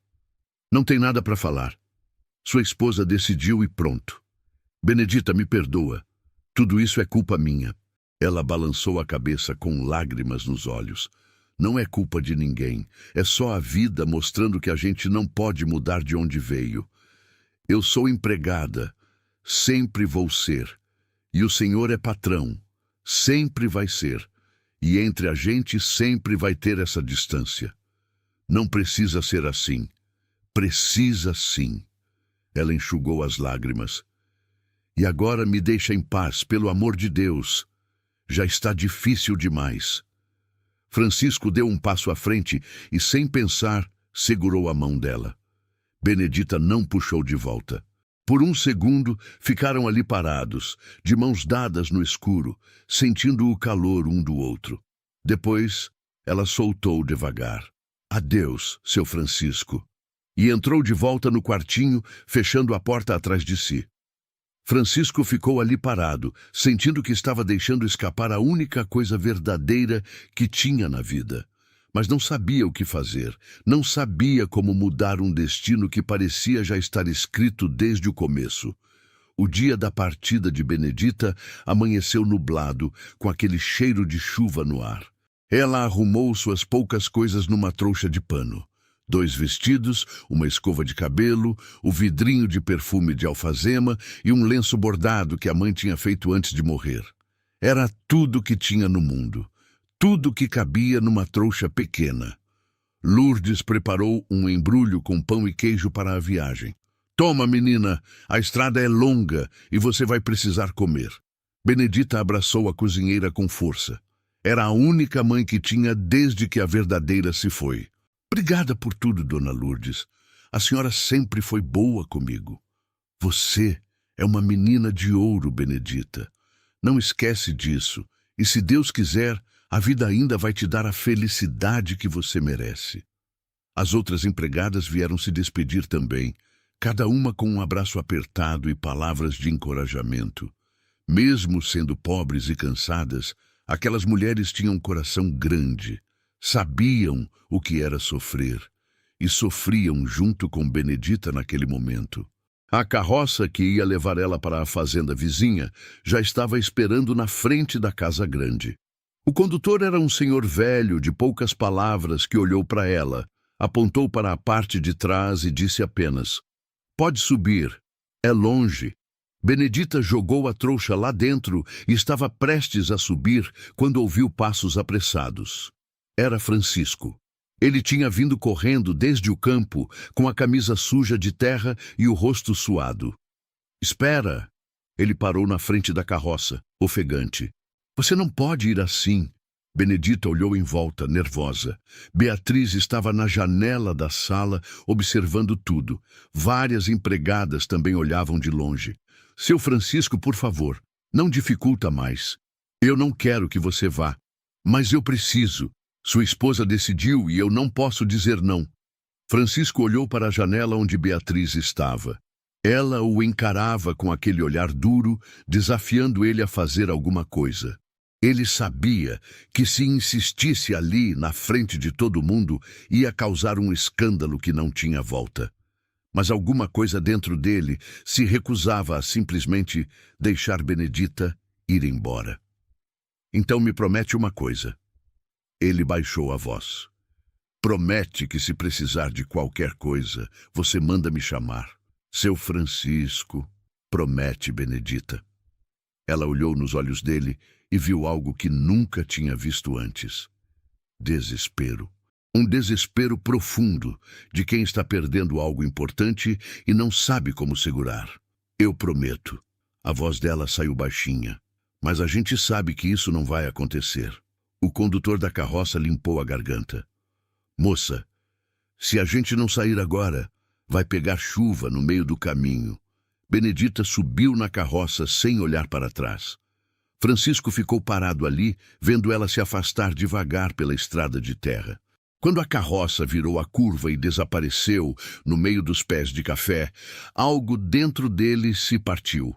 Não tem nada para falar. Sua esposa decidiu e pronto. Benedita, me perdoa. Tudo isso é culpa minha. Ela balançou a cabeça com lágrimas nos olhos. Não é culpa de ninguém. É só a vida mostrando que a gente não pode mudar de onde veio. Eu sou empregada. Sempre vou ser. E o Senhor é patrão. Sempre vai ser. E entre a gente sempre vai ter essa distância. Não precisa ser assim. Precisa sim. Ela enxugou as lágrimas. E agora me deixa em paz, pelo amor de Deus. Já está difícil demais. Francisco deu um passo à frente e, sem pensar, segurou a mão dela. Benedita não puxou de volta. Por um segundo, ficaram ali parados, de mãos dadas no escuro, sentindo o calor um do outro. Depois, ela soltou devagar. Adeus, seu Francisco. E entrou de volta no quartinho, fechando a porta atrás de si. Francisco ficou ali parado, sentindo que estava deixando escapar a única coisa verdadeira que tinha na vida. Mas não sabia o que fazer, não sabia como mudar um destino que parecia já estar escrito desde o começo. O dia da partida de Benedita amanheceu nublado, com aquele cheiro de chuva no ar. Ela arrumou suas poucas coisas numa trouxa de pano. 2 vestidos, uma escova de cabelo, o vidrinho de perfume de alfazema e um lenço bordado que a mãe tinha feito antes de morrer. Era tudo que tinha no mundo, tudo que cabia numa trouxa pequena. Lourdes preparou um embrulho com pão e queijo para a viagem. Toma, menina, a estrada é longa e você vai precisar comer. Benedita abraçou a cozinheira com força. Era a única mãe que tinha desde que a verdadeira se foi. Obrigada por tudo, dona Lourdes. A senhora sempre foi boa comigo. Você é uma menina de ouro, Benedita. Não esquece disso. E se Deus quiser, a vida ainda vai te dar a felicidade que você merece. As outras empregadas vieram se despedir também, cada uma com um abraço apertado e palavras de encorajamento. Mesmo sendo pobres e cansadas, aquelas mulheres tinham um coração grande. Sabiam o que era sofrer e sofriam junto com Benedita naquele momento. A carroça que ia levar ela para a fazenda vizinha já estava esperando na frente da casa grande. O condutor era um senhor velho de poucas palavras que olhou para ela, apontou para a parte de trás e disse apenas: "Pode subir, é longe." Benedita jogou a trouxa lá dentro e estava prestes a subir quando ouviu passos apressados. Era Francisco. Ele tinha vindo correndo desde o campo, com a camisa suja de terra e o rosto suado. "Espera!" Ele parou na frente da carroça, ofegante. "Você não pode ir assim." Benedita olhou em volta, nervosa. Beatriz estava na janela da sala, observando tudo. Várias empregadas também olhavam de longe. "Seu Francisco, por favor, não dificulta mais. Eu não quero que você vá, mas eu preciso. Sua esposa decidiu e eu não posso dizer não." Francisco olhou para a janela onde Beatriz estava. Ela o encarava com aquele olhar duro, desafiando ele a fazer alguma coisa. Ele sabia que se insistisse ali, na frente de todo mundo, ia causar um escândalo que não tinha volta. Mas alguma coisa dentro dele se recusava a simplesmente deixar Benedita ir embora. "Então me promete uma coisa." Ele baixou a voz. "Promete que se precisar de qualquer coisa, você manda me chamar. Seu Francisco." "Promete, Benedita." Ela olhou nos olhos dele e viu algo que nunca tinha visto antes. Desespero. Um desespero profundo de quem está perdendo algo importante e não sabe como segurar. "Eu prometo." A voz dela saiu baixinha. "Mas a gente sabe que isso não vai acontecer." O condutor da carroça limpou a garganta. "Moça, se a gente não sair agora, vai pegar chuva no meio do caminho." Benedita subiu na carroça sem olhar para trás. Francisco ficou parado ali, vendo ela se afastar devagar pela estrada de terra. Quando a carroça virou a curva e desapareceu no meio dos pés de café, algo dentro dele se partiu.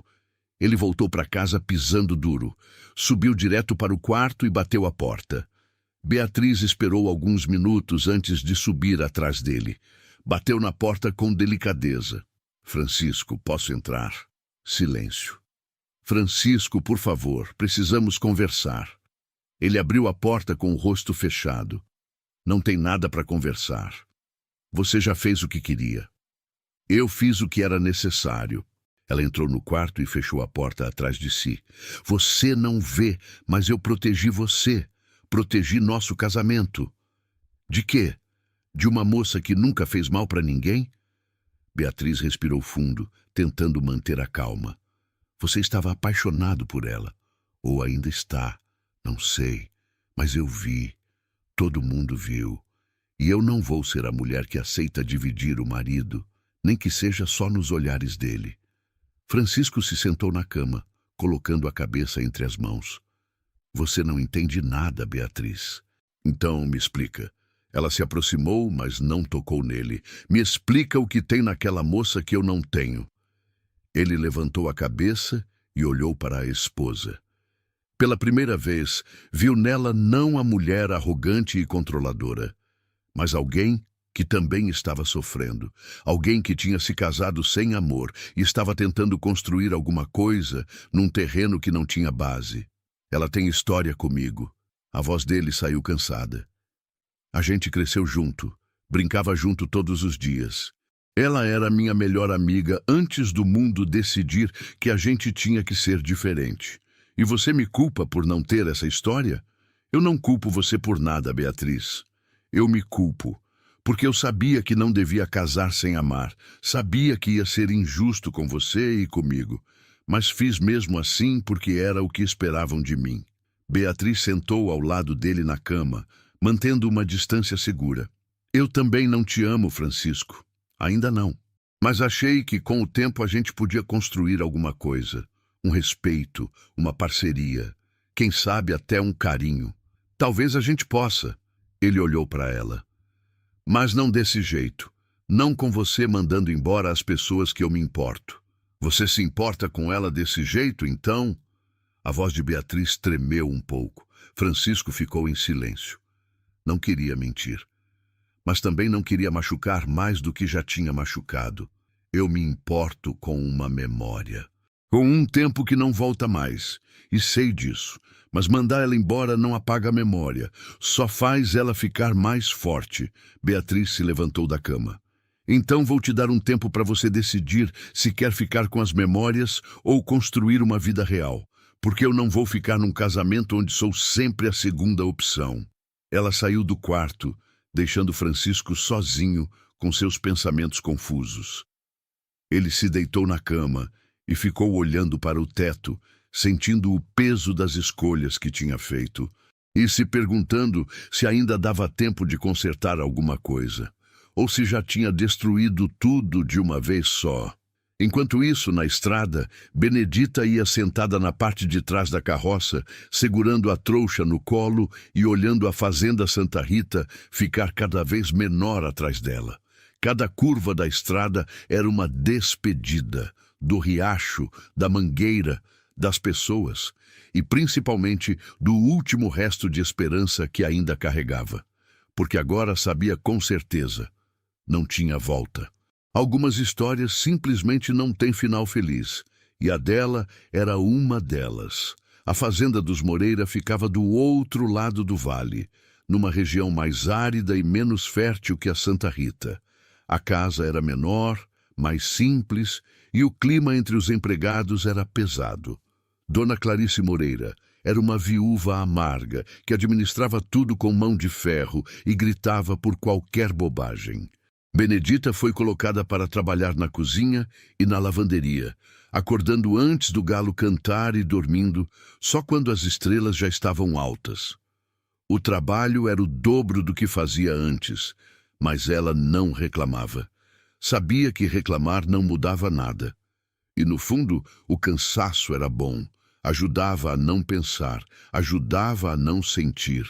Ele voltou para casa pisando duro. Subiu direto para o quarto e bateu a porta. Beatriz esperou alguns minutos antes de subir atrás dele. Bateu na porta com delicadeza. Francisco, posso entrar? Silêncio. Francisco, por favor, precisamos conversar. Ele abriu a porta com o rosto fechado. Não tem nada para conversar. Você já fez o que queria. Eu fiz o que era necessário. Ela entrou no quarto e fechou a porta atrás de si. Você não vê, mas eu protegi você. Protegi nosso casamento. De quê? De uma moça que nunca fez mal para ninguém? Beatriz respirou fundo, tentando manter a calma. Você estava apaixonado por ela. Ou ainda está. Não sei. Mas eu vi. Todo mundo viu. E eu não vou ser a mulher que aceita dividir o marido, nem que seja só nos olhares dele. Francisco se sentou na cama, colocando a cabeça entre as mãos. Você não entende nada, Beatriz. Então, me explica. Ela se aproximou, mas não tocou nele. Me explica o que tem naquela moça que eu não tenho. Ele levantou a cabeça e olhou para a esposa. Pela primeira vez, viu nela não a mulher arrogante e controladora, mas alguém que também estava sofrendo. Alguém que tinha se casado sem amor e estava tentando construir alguma coisa num terreno que não tinha base. Ela tem história comigo. A voz dele saiu cansada. A gente cresceu junto, brincava junto todos os dias. Ela era minha melhor amiga antes do mundo decidir que a gente tinha que ser diferente. E você me culpa por não ter essa história? Eu não culpo você por nada, Beatriz. Eu me culpo, porque eu sabia que não devia casar sem amar. Sabia que ia ser injusto com você e comigo. Mas fiz mesmo assim porque era o que esperavam de mim. Beatriz sentou ao lado dele na cama, mantendo uma distância segura. Eu também não te amo, Francisco. Ainda não. Mas achei que com o tempo a gente podia construir alguma coisa. Um respeito, uma parceria. Quem sabe até um carinho. Talvez a gente possa. Ele olhou para ela. Mas não desse jeito. Não com você mandando embora as pessoas que eu me importo. Você se importa com ela desse jeito, então? A voz de Beatriz tremeu um pouco. Francisco ficou em silêncio. Não queria mentir. Mas também não queria machucar mais do que já tinha machucado. Eu me importo com uma memória. Com um tempo que não volta mais. E sei disso. Mas mandar ela embora não apaga a memória. Só faz ela ficar mais forte. Beatriz se levantou da cama. Então vou te dar um tempo para você decidir se quer ficar com as memórias ou construir uma vida real. Porque eu não vou ficar num casamento onde sou sempre a segunda opção. Ela saiu do quarto, deixando Francisco sozinho com seus pensamentos confusos. Ele se deitou na cama e ficou olhando para o teto, sentindo o peso das escolhas que tinha feito e se perguntando se ainda dava tempo de consertar alguma coisa, ou se já tinha destruído tudo de uma vez só. Enquanto isso, na estrada, Benedita ia sentada na parte de trás da carroça, segurando a trouxa no colo e olhando a fazenda Santa Rita ficar cada vez menor atrás dela. Cada curva da estrada era uma despedida do riacho, da mangueira, das pessoas e principalmente do último resto de esperança que ainda carregava. Porque agora sabia com certeza, não tinha volta. Algumas histórias simplesmente não têm final feliz, e a dela era uma delas. A fazenda dos Moreira ficava do outro lado do vale, numa região mais árida e menos fértil que a Santa Rita. A casa era menor, mais simples, e o clima entre os empregados era pesado. Dona Clarice Moreira era uma viúva amarga que administrava tudo com mão de ferro e gritava por qualquer bobagem. Benedita foi colocada para trabalhar na cozinha e na lavanderia, acordando antes do galo cantar e dormindo só quando as estrelas já estavam altas. O trabalho era o dobro do que fazia antes, mas ela não reclamava. Sabia que reclamar não mudava nada. E, no fundo, o cansaço era bom. Ajudava a não pensar, ajudava a não sentir.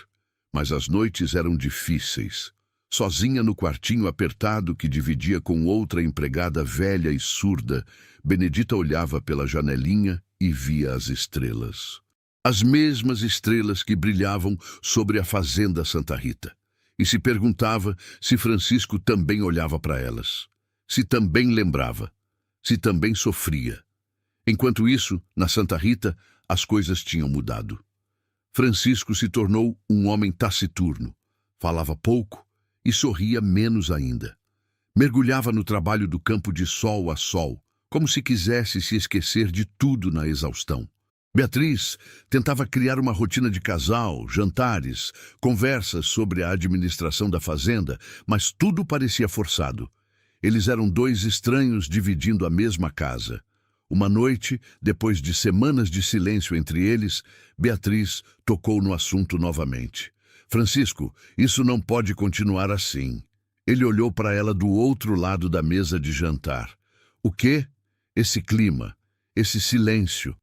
Mas as noites eram difíceis. Sozinha no quartinho apertado que dividia com outra empregada velha e surda, Benedita olhava pela janelinha e via as estrelas. As mesmas estrelas que brilhavam sobre a fazenda Santa Rita. E se perguntava se Francisco também olhava para elas. Se também lembrava. se também sofria. Enquanto isso, na Santa Rita, as coisas tinham mudado. Francisco se tornou um homem taciturno, falava pouco e sorria menos ainda. Mergulhava no trabalho do campo de sol a sol, como se quisesse se esquecer de tudo na exaustão. Beatriz tentava criar uma rotina de casal, jantares, conversas sobre a administração da fazenda, mas tudo parecia forçado. Eles eram dois estranhos dividindo a mesma casa. Uma noite, depois de semanas de silêncio entre eles, Beatriz tocou no assunto novamente. Francisco, isso não pode continuar assim. Ele olhou para ela do outro lado da mesa de jantar. O quê? Esse clima, esse silêncio.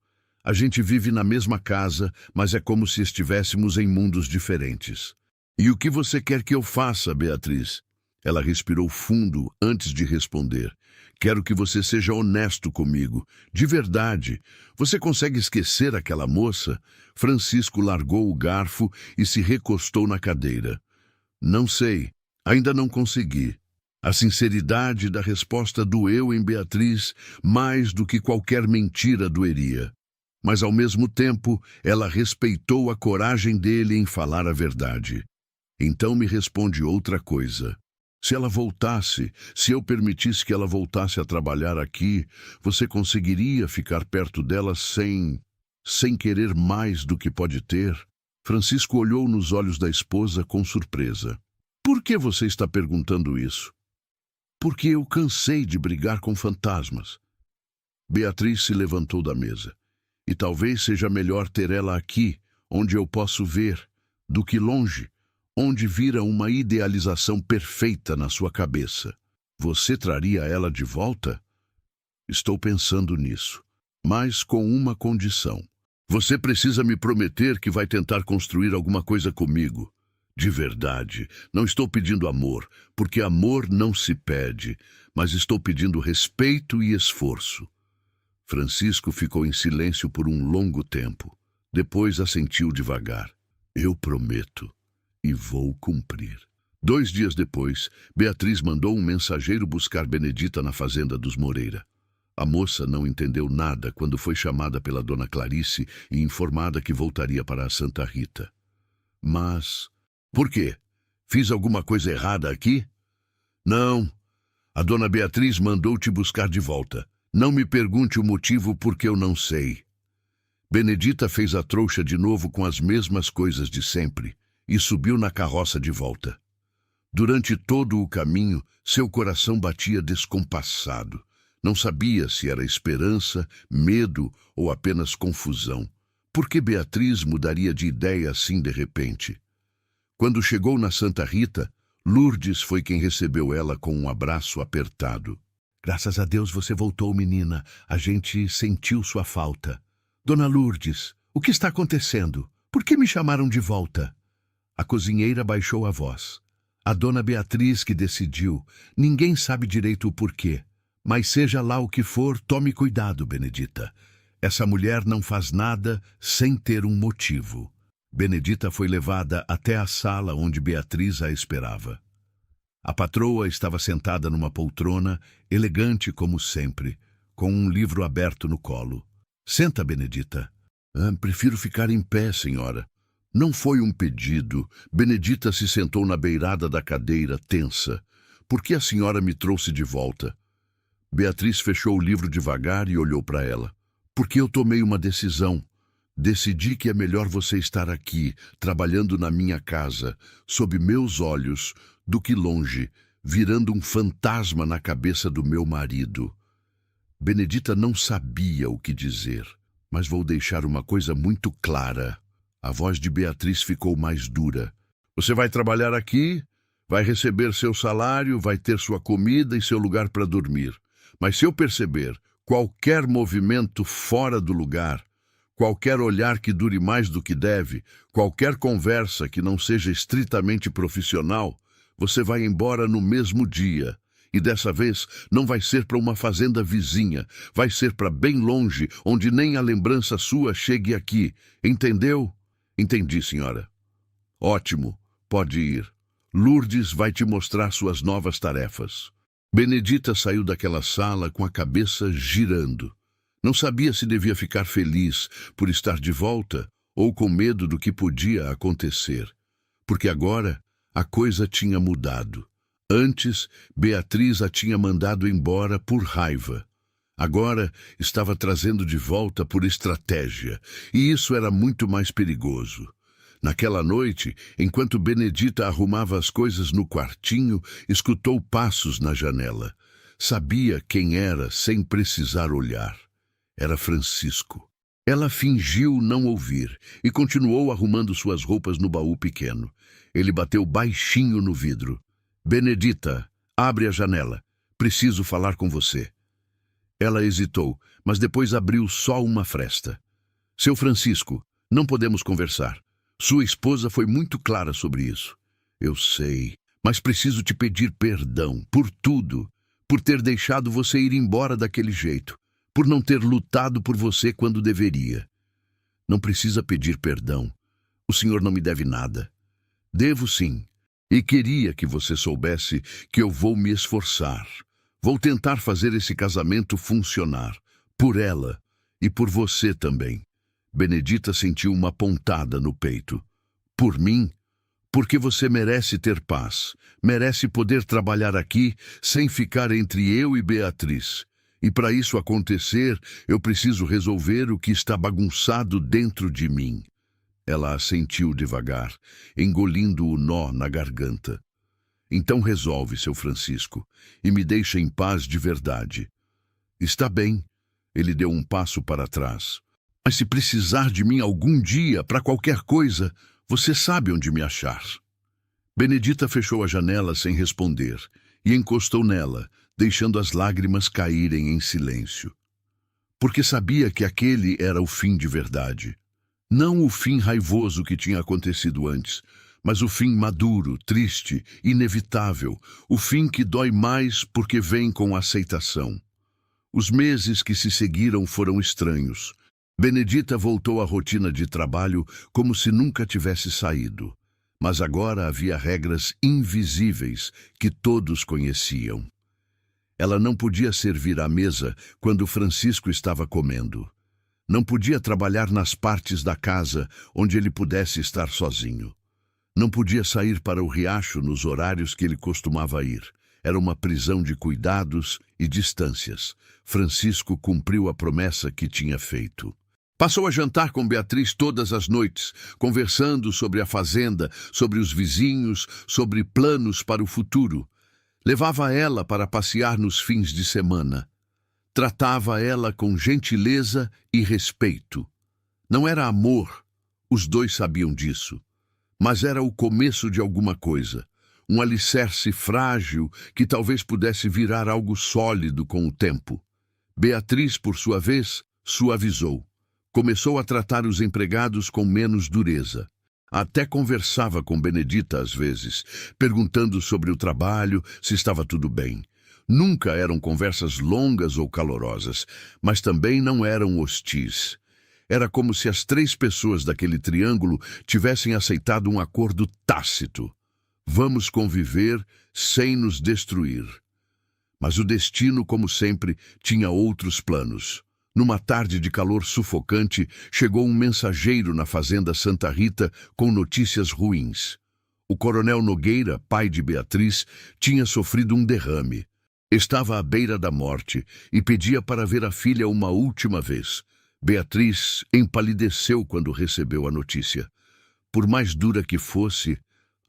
A gente vive na mesma casa, mas é como se estivéssemos em mundos diferentes. E o que você quer que eu faça, Beatriz? Ela respirou fundo antes de responder. Quero que você seja honesto comigo. De verdade. Você consegue esquecer aquela moça? Francisco largou o garfo e se recostou na cadeira. Não sei. Ainda não consegui. A sinceridade da resposta doeu em Beatriz mais do que qualquer mentira doeria. Mas, ao mesmo tempo, ela respeitou a coragem dele em falar a verdade. Então me responde outra coisa. Se ela voltasse, se eu permitisse que ela voltasse a trabalhar aqui, você conseguiria ficar perto dela sem querer mais do que pode ter? Francisco olhou nos olhos da esposa com surpresa. Por que você está perguntando isso? Porque eu cansei de brigar com fantasmas. Beatriz se levantou da mesa. E talvez seja melhor ter ela aqui, onde eu posso ver, do que longe, onde vira uma idealização perfeita na sua cabeça. Você traria ela de volta? Estou pensando nisso, mas com uma condição. Você precisa me prometer que vai tentar construir alguma coisa comigo. De verdade, não estou pedindo amor, porque amor não se pede, mas estou pedindo respeito e esforço. Francisco ficou em silêncio por um longo tempo. Depois assentiu devagar. Eu prometo e vou cumprir. 2 dias depois, Beatriz mandou um mensageiro buscar Benedita na fazenda dos Moreira. A moça não entendeu nada quando foi chamada pela dona Clarice e informada que voltaria para a Santa Rita. Mas... por quê? Fiz alguma coisa errada aqui? Não. A dona Beatriz mandou te buscar de volta. Não me pergunte o motivo porque eu não sei. Benedita fez a trouxa de novo com as mesmas coisas de sempre e subiu na carroça de volta. Durante todo o caminho, seu coração batia descompassado. Não sabia se era esperança, medo ou apenas confusão. Por que Beatriz mudaria de ideia assim de repente? Quando chegou na Santa Rita, Lourdes foi quem recebeu ela com um abraço apertado. Graças a Deus você voltou, menina. A gente sentiu sua falta. Dona Lourdes, o que está acontecendo? Por que me chamaram de volta? A cozinheira baixou a voz. A dona Beatriz que decidiu. Ninguém sabe direito o porquê. Mas seja lá o que for, tome cuidado, Benedita. Essa mulher não faz nada sem ter um motivo. Benedita foi levada até a sala onde Beatriz a esperava. A patroa estava sentada numa poltrona, elegante como sempre, com um livro aberto no colo. Senta, Benedita. Prefiro ficar em pé, senhora. Não foi um pedido. Benedita se sentou na beirada da cadeira, tensa. Por que a senhora me trouxe de volta? Beatriz fechou o livro devagar e olhou para ela. Porque eu tomei uma decisão. Decidi que é melhor você estar aqui, trabalhando na minha casa, sob meus olhos, do que longe, virando um fantasma na cabeça do meu marido. Benedita não sabia o que dizer, mas vou deixar uma coisa muito clara. A voz de Beatriz ficou mais dura. Você vai trabalhar aqui, vai receber seu salário, vai ter sua comida e seu lugar para dormir. Mas se eu perceber qualquer movimento fora do lugar, qualquer olhar que dure mais do que deve, qualquer conversa que não seja estritamente profissional, você vai embora no mesmo dia. E dessa vez não vai ser para uma fazenda vizinha, vai ser para bem longe, onde nem a lembrança sua chegue aqui. Entendeu? Entendi, senhora. Ótimo, pode ir. Lourdes vai te mostrar suas novas tarefas. Benedita saiu daquela sala com a cabeça girando. Não sabia se devia ficar feliz por estar de volta ou com medo do que podia acontecer. Porque agora a coisa tinha mudado. Antes, Beatriz a tinha mandado embora por raiva. Agora estava trazendo de volta por estratégia, e isso era muito mais perigoso. Naquela noite, enquanto Benedita arrumava as coisas no quartinho, escutou passos na janela. Sabia quem era sem precisar olhar. Era Francisco. Ela fingiu não ouvir e continuou arrumando suas roupas no baú pequeno. Ele bateu baixinho no vidro. Benedita, abre a janela. Preciso falar com você. Ela hesitou, mas depois abriu só uma fresta. Seu Francisco, não podemos conversar. Sua esposa foi muito clara sobre isso. Eu sei, mas preciso te pedir perdão por tudo, por ter deixado você ir embora daquele jeito, por não ter lutado por você quando deveria. Não precisa pedir perdão. O senhor não me deve nada. Devo sim, e queria que você soubesse que eu vou me esforçar. Vou tentar fazer esse casamento funcionar, por ela e por você também. Benedita sentiu uma pontada no peito. Por mim? Porque você merece ter paz, merece poder trabalhar aqui sem ficar entre eu e Beatriz. E para isso acontecer, eu preciso resolver o que está bagunçado dentro de mim. Ela assentiu devagar, engolindo o nó na garganta. Então resolve, seu Francisco, e me deixa em paz de verdade. Está bem. Ele deu um passo para trás. Mas se precisar de mim algum dia, para qualquer coisa, você sabe onde me achar. Benedita fechou a janela sem responder e encostou nela, deixando as lágrimas caírem em silêncio. Porque sabia que aquele era o fim de verdade. Não o fim raivoso que tinha acontecido antes, mas o fim maduro, triste, inevitável, o fim que dói mais porque vem com aceitação. Os meses que se seguiram foram estranhos. Benedita voltou à rotina de trabalho como se nunca tivesse saído. Mas agora havia regras invisíveis que todos conheciam. Ela não podia servir à mesa quando Francisco estava comendo. Não podia trabalhar nas partes da casa onde ele pudesse estar sozinho. Não podia sair para o riacho nos horários que ele costumava ir. Era uma prisão de cuidados e distâncias. Francisco cumpriu a promessa que tinha feito. Passou a jantar com Beatriz todas as noites, conversando sobre a fazenda, sobre os vizinhos, sobre planos para o futuro. Levava ela para passear nos fins de semana. Tratava ela com gentileza e respeito. Não era amor, os dois sabiam disso. Mas era o começo de alguma coisa, um alicerce frágil que talvez pudesse virar algo sólido com o tempo. Beatriz, por sua vez, suavizou. Começou a tratar os empregados com menos dureza. Até conversava com Benedita às vezes, perguntando sobre o trabalho, se estava tudo bem. Nunca eram conversas longas ou calorosas, mas também não eram hostis. Era como se as 3 pessoas daquele triângulo tivessem aceitado um acordo tácito. Vamos conviver sem nos destruir. Mas o destino, como sempre, tinha outros planos. Numa tarde de calor sufocante, chegou um mensageiro na fazenda Santa Rita com notícias ruins. O coronel Nogueira, pai de Beatriz, tinha sofrido um derrame. Estava à beira da morte e pedia para ver a filha uma última vez. Beatriz empalideceu quando recebeu a notícia. Por mais dura que fosse,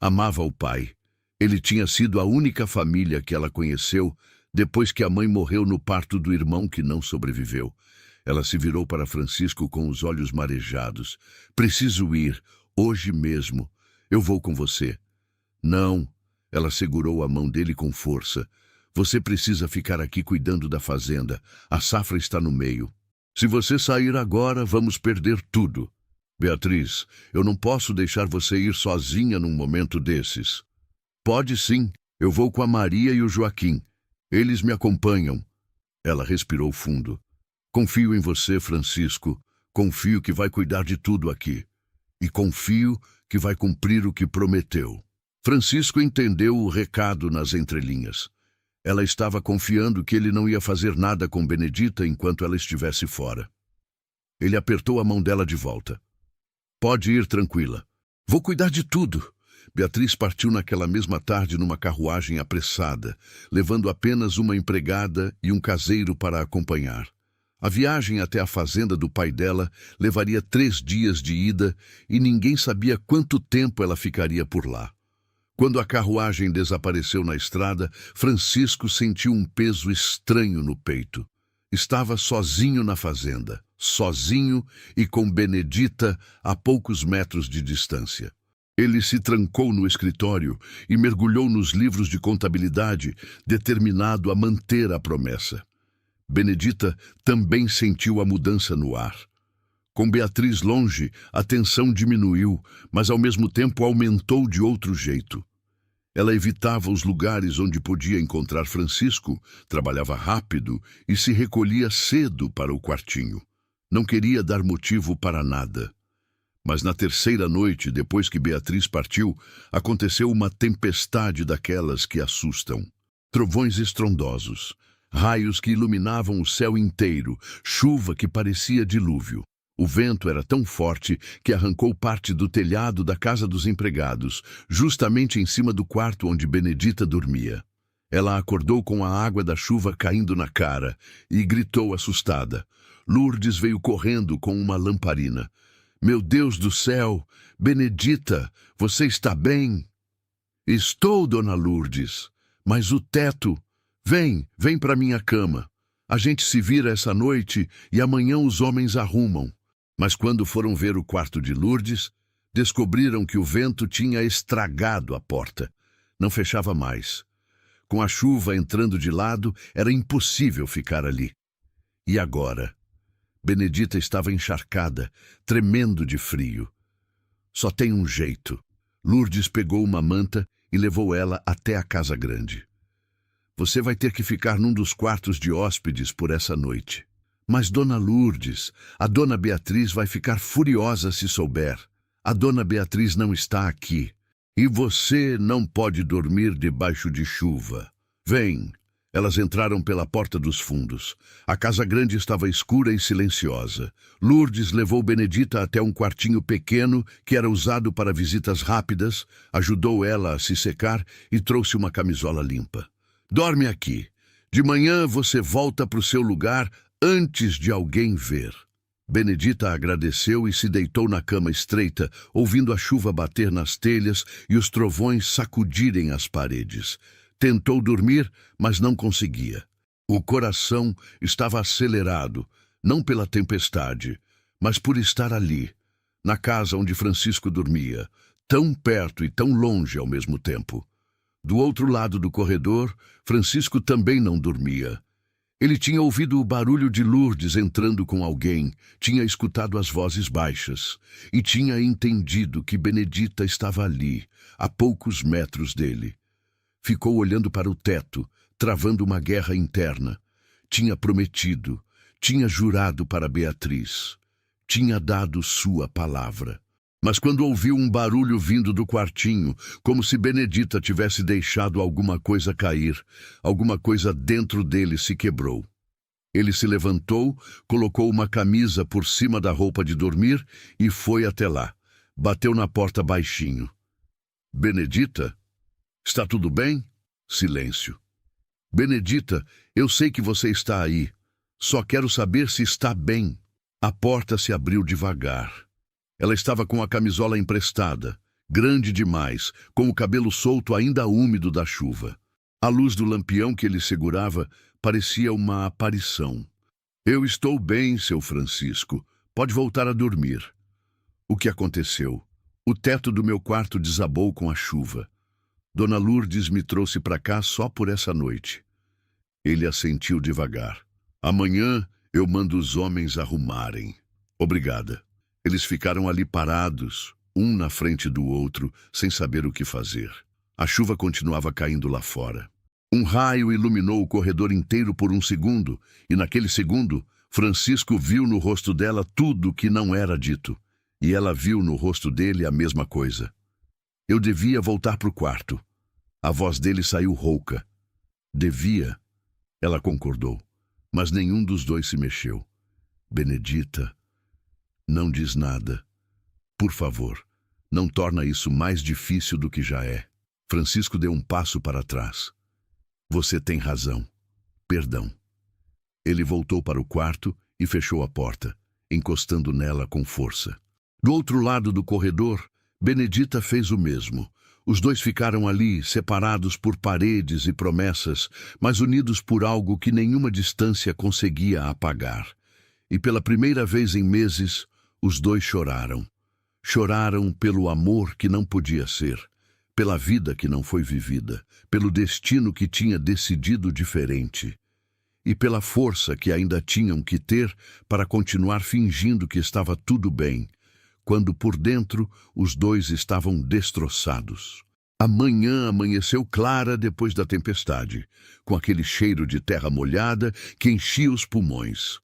amava o pai. Ele tinha sido a única família que ela conheceu depois que a mãe morreu no parto do irmão que não sobreviveu. Ela se virou para Francisco com os olhos marejados. Preciso ir, hoje mesmo. Eu vou com você. Não. Ela segurou a mão dele com força. Você precisa ficar aqui cuidando da fazenda. A safra está no meio. Se você sair agora, vamos perder tudo. Beatriz, eu não posso deixar você ir sozinha num momento desses. Pode sim. Eu vou com a Maria e o Joaquim. Eles me acompanham. Ela respirou fundo. Confio em você, Francisco. Confio que vai cuidar de tudo aqui. E confio que vai cumprir o que prometeu. Francisco entendeu o recado nas entrelinhas. Ela estava confiando que ele não ia fazer nada com Benedita enquanto ela estivesse fora. Ele apertou a mão dela de volta. Pode ir tranquila. Vou cuidar de tudo. Beatriz partiu naquela mesma tarde numa carruagem apressada, levando apenas uma empregada e um caseiro para acompanhar. A viagem até a fazenda do pai dela levaria 3 dias de ida e ninguém sabia quanto tempo ela ficaria por lá. Quando a carruagem desapareceu na estrada, Francisco sentiu um peso estranho no peito. Estava sozinho na fazenda, sozinho e com Benedita a poucos metros de distância. Ele se trancou no escritório e mergulhou nos livros de contabilidade, determinado a manter a promessa. Benedita também sentiu a mudança no ar. Com Beatriz longe, a tensão diminuiu, mas ao mesmo tempo aumentou de outro jeito. Ela evitava os lugares onde podia encontrar Francisco, trabalhava rápido e se recolhia cedo para o quartinho. Não queria dar motivo para nada. Mas na terceira noite, depois que Beatriz partiu, aconteceu uma tempestade daquelas que assustam. Trovões estrondosos, raios que iluminavam o céu inteiro, chuva que parecia dilúvio. O vento era tão forte que arrancou parte do telhado da casa dos empregados, justamente em cima do quarto onde Benedita dormia. Ela acordou com a água da chuva caindo na cara e gritou assustada. Lourdes veio correndo com uma lamparina. Meu Deus do céu! Benedita, você está bem? Estou, dona Lourdes. Mas o teto... Vem para minha cama. A gente se vira essa noite e amanhã os homens arrumam. Mas quando foram ver o quarto de Lourdes, descobriram que o vento tinha estragado a porta. Não fechava mais. Com a chuva entrando de lado, era impossível ficar ali. E agora? Benedita estava encharcada, tremendo de frio. Só tem um jeito. Lourdes pegou uma manta e levou ela até a casa grande. Você vai ter que ficar num dos quartos de hóspedes por essa noite. Mas, dona Lourdes, a dona Beatriz vai ficar furiosa se souber. A dona Beatriz não está aqui. E você não pode dormir debaixo de chuva. Vem. Elas entraram pela porta dos fundos. A casa grande estava escura e silenciosa. Lourdes levou Benedita até um quartinho pequeno que era usado para visitas rápidas, ajudou ela a se secar e trouxe uma camisola limpa. Dorme aqui. De manhã você volta para o seu lugar antes de alguém ver. Benedita agradeceu e se deitou na cama estreita, ouvindo a chuva bater nas telhas e os trovões sacudirem as paredes. Tentou dormir, mas não conseguia. O coração estava acelerado, não pela tempestade, mas por estar ali, na casa onde Francisco dormia, tão perto e tão longe ao mesmo tempo. Do outro lado do corredor, Francisco também não dormia. Ele tinha ouvido o barulho de Lourdes entrando com alguém, tinha escutado as vozes baixas e tinha entendido que Benedita estava ali, a poucos metros dele. Ficou olhando para o teto, travando uma guerra interna. Tinha prometido, tinha jurado para Beatriz, tinha dado sua palavra. Mas quando ouviu um barulho vindo do quartinho, como se Benedita tivesse deixado alguma coisa cair, alguma coisa dentro dele se quebrou. Ele se levantou, colocou uma camisa por cima da roupa de dormir e foi até lá. Bateu na porta baixinho. Benedita? Está tudo bem? Silêncio. Benedita, eu sei que você está aí. Só quero saber se está bem. A porta se abriu devagar. Ela estava com a camisola emprestada, grande demais, com o cabelo solto ainda úmido da chuva. A luz do lampião que ele segurava parecia uma aparição. Eu estou bem, seu Francisco. Pode voltar a dormir. O que aconteceu? O teto do meu quarto desabou com a chuva. Dona Lourdes me trouxe para cá só por essa noite. Ele assentiu devagar. Amanhã eu mando os homens arrumarem. Obrigada. Eles ficaram ali parados, um na frente do outro, sem saber o que fazer. A chuva continuava caindo lá fora. Um raio iluminou o corredor inteiro por um segundo, e naquele segundo, Francisco viu no rosto dela tudo que não era dito, e ela viu no rosto dele a mesma coisa. Eu devia voltar para o quarto. A voz dele saiu rouca. Devia. Ela concordou, mas nenhum dos dois se mexeu. Benedita, não diz nada. Por favor, não torna isso mais difícil do que já é. Francisco deu um passo para trás. Você tem razão. Perdão. Ele voltou para o quarto e fechou a porta, encostando nela com força. Do outro lado do corredor, Benedita fez o mesmo. Os dois ficaram ali, separados por paredes e promessas, mas unidos por algo que nenhuma distância conseguia apagar. E pela primeira vez em meses, os dois choraram. Choraram pelo amor que não podia ser, pela vida que não foi vivida, pelo destino que tinha decidido diferente, e pela força que ainda tinham que ter para continuar fingindo que estava tudo bem, quando por dentro os dois estavam destroçados. A manhã amanheceu clara depois da tempestade, com aquele cheiro de terra molhada que enchia os pulmões.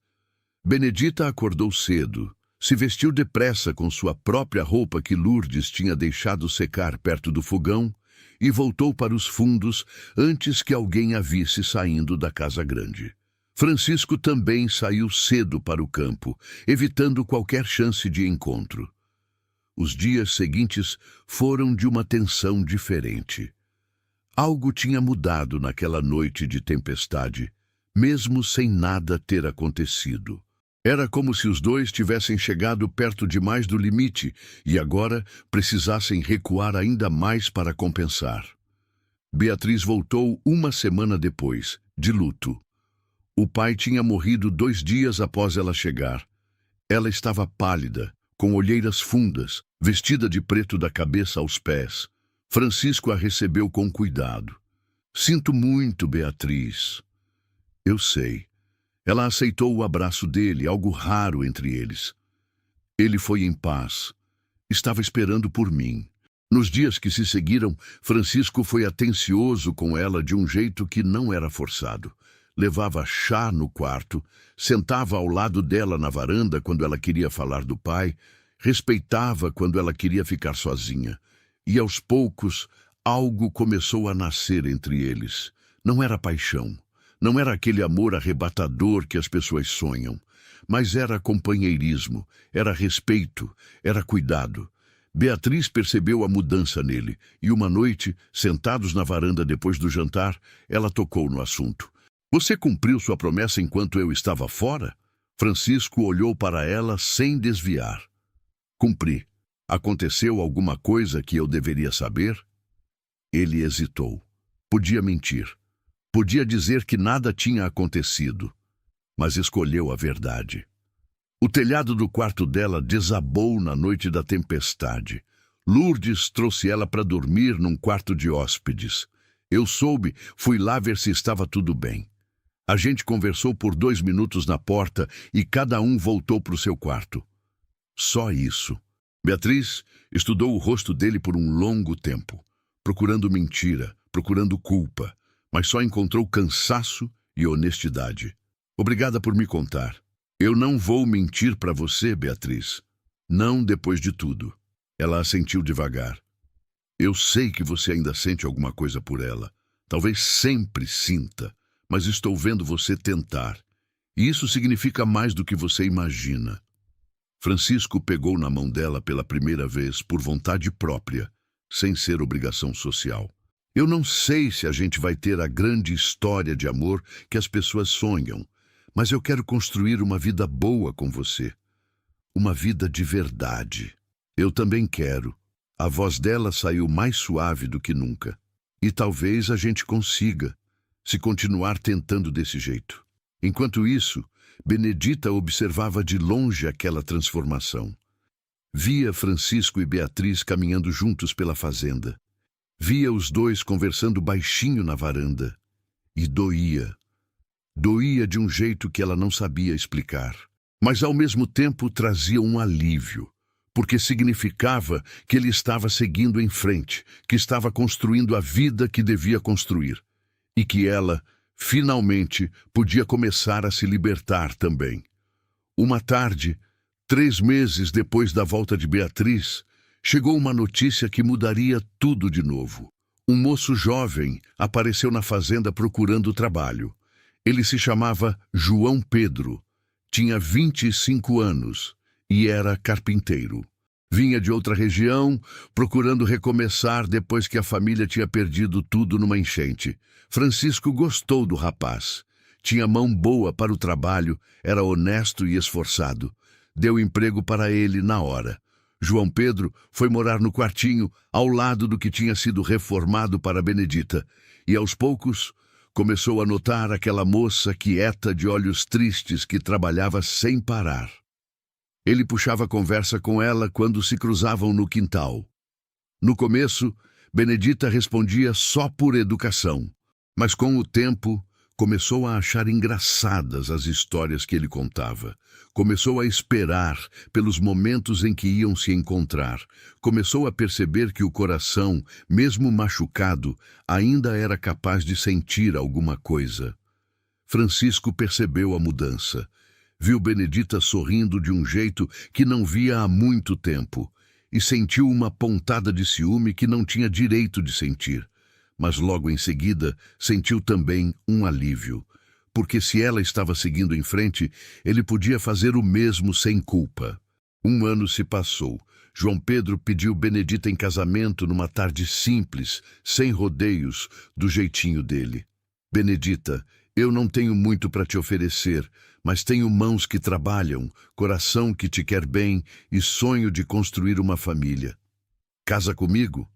Benedita acordou cedo, se vestiu depressa com sua própria roupa que Lourdes tinha deixado secar perto do fogão e voltou para os fundos antes que alguém a visse saindo da casa grande. Francisco também saiu cedo para o campo, evitando qualquer chance de encontro. Os dias seguintes foram de uma tensão diferente. Algo tinha mudado naquela noite de tempestade, mesmo sem nada ter acontecido. Era como se os dois tivessem chegado perto demais do limite e agora precisassem recuar ainda mais para compensar. Beatriz voltou uma semana depois, de luto. O pai tinha morrido 2 dias após ela chegar. Ela estava pálida, com olheiras fundas, vestida de preto da cabeça aos pés. Francisco a recebeu com cuidado. Sinto muito, Beatriz. Eu sei. Ela aceitou o abraço dele, algo raro entre eles. Ele foi em paz. Estava esperando por mim. Nos dias que se seguiram, Francisco foi atencioso com ela de um jeito que não era forçado. Levava chá no quarto, sentava ao lado dela na varanda quando ela queria falar do pai, respeitava quando ela queria ficar sozinha. E aos poucos, algo começou a nascer entre eles. Não era paixão. Não era aquele amor arrebatador que as pessoas sonham, mas era companheirismo, era respeito, era cuidado. Beatriz percebeu a mudança nele, e uma noite, sentados na varanda depois do jantar, ela tocou no assunto. Você cumpriu sua promessa enquanto eu estava fora? Francisco olhou para ela sem desviar. Cumpri. Aconteceu alguma coisa que eu deveria saber? Ele hesitou. Podia mentir. Podia dizer que nada tinha acontecido, mas escolheu a verdade. O telhado do quarto dela desabou na noite da tempestade. Lourdes trouxe ela para dormir num quarto de hóspedes. Eu soube, fui lá ver se estava tudo bem. A gente conversou por 2 minutos na porta e cada um voltou para o seu quarto. Só isso. Beatriz estudou o rosto dele por um longo tempo, procurando mentira, procurando culpa, mas só encontrou cansaço e honestidade. Obrigada por me contar. Eu não vou mentir para você, Beatriz. Não depois de tudo. Ela assentiu devagar. Eu sei que você ainda sente alguma coisa por ela. Talvez sempre sinta, mas estou vendo você tentar. E isso significa mais do que você imagina. Francisco pegou na mão dela pela primeira vez por vontade própria, sem ser obrigação social. Eu não sei se a gente vai ter a grande história de amor que as pessoas sonham, mas eu quero construir uma vida boa com você. Uma vida de verdade. Eu também quero. A voz dela saiu mais suave do que nunca. E talvez a gente consiga, se continuar tentando desse jeito. Enquanto isso, Benedita observava de longe aquela transformação. Via Francisco e Beatriz caminhando juntos pela fazenda. Via os dois conversando baixinho na varanda. E doía. Doía de um jeito que ela não sabia explicar. Mas ao mesmo tempo trazia um alívio, porque significava que ele estava seguindo em frente, que estava construindo a vida que devia construir. E que ela, finalmente, podia começar a se libertar também. Uma tarde, 3 meses depois da volta de Beatriz, chegou uma notícia que mudaria tudo de novo. Um moço jovem apareceu na fazenda procurando trabalho. Ele se chamava João Pedro, tinha 25 anos e era carpinteiro. Vinha de outra região, procurando recomeçar depois que a família tinha perdido tudo numa enchente. Francisco gostou do rapaz. Tinha mão boa para o trabalho, era honesto e esforçado. Deu emprego para ele na hora. João Pedro foi morar no quartinho, ao lado do que tinha sido reformado para Benedita, e aos poucos começou a notar aquela moça quieta de olhos tristes que trabalhava sem parar. Ele puxava conversa com ela quando se cruzavam no quintal. No começo, Benedita respondia só por educação, mas com o tempo começou a achar engraçadas as histórias que ele contava. Começou a esperar pelos momentos em que iam se encontrar. Começou a perceber que o coração, mesmo machucado, ainda era capaz de sentir alguma coisa. Francisco percebeu a mudança. Viu Benedita sorrindo de um jeito que não via há muito tempo e sentiu uma pontada de ciúme que não tinha direito de sentir. Mas logo em seguida sentiu também um alívio, porque se ela estava seguindo em frente, ele podia fazer o mesmo sem culpa. 1 ano se passou. João Pedro pediu Benedita em casamento numa tarde simples, sem rodeios, do jeitinho dele. Benedita, eu não tenho muito para te oferecer, mas tenho mãos que trabalham, coração que te quer bem e sonho de construir uma família. Casa comigo?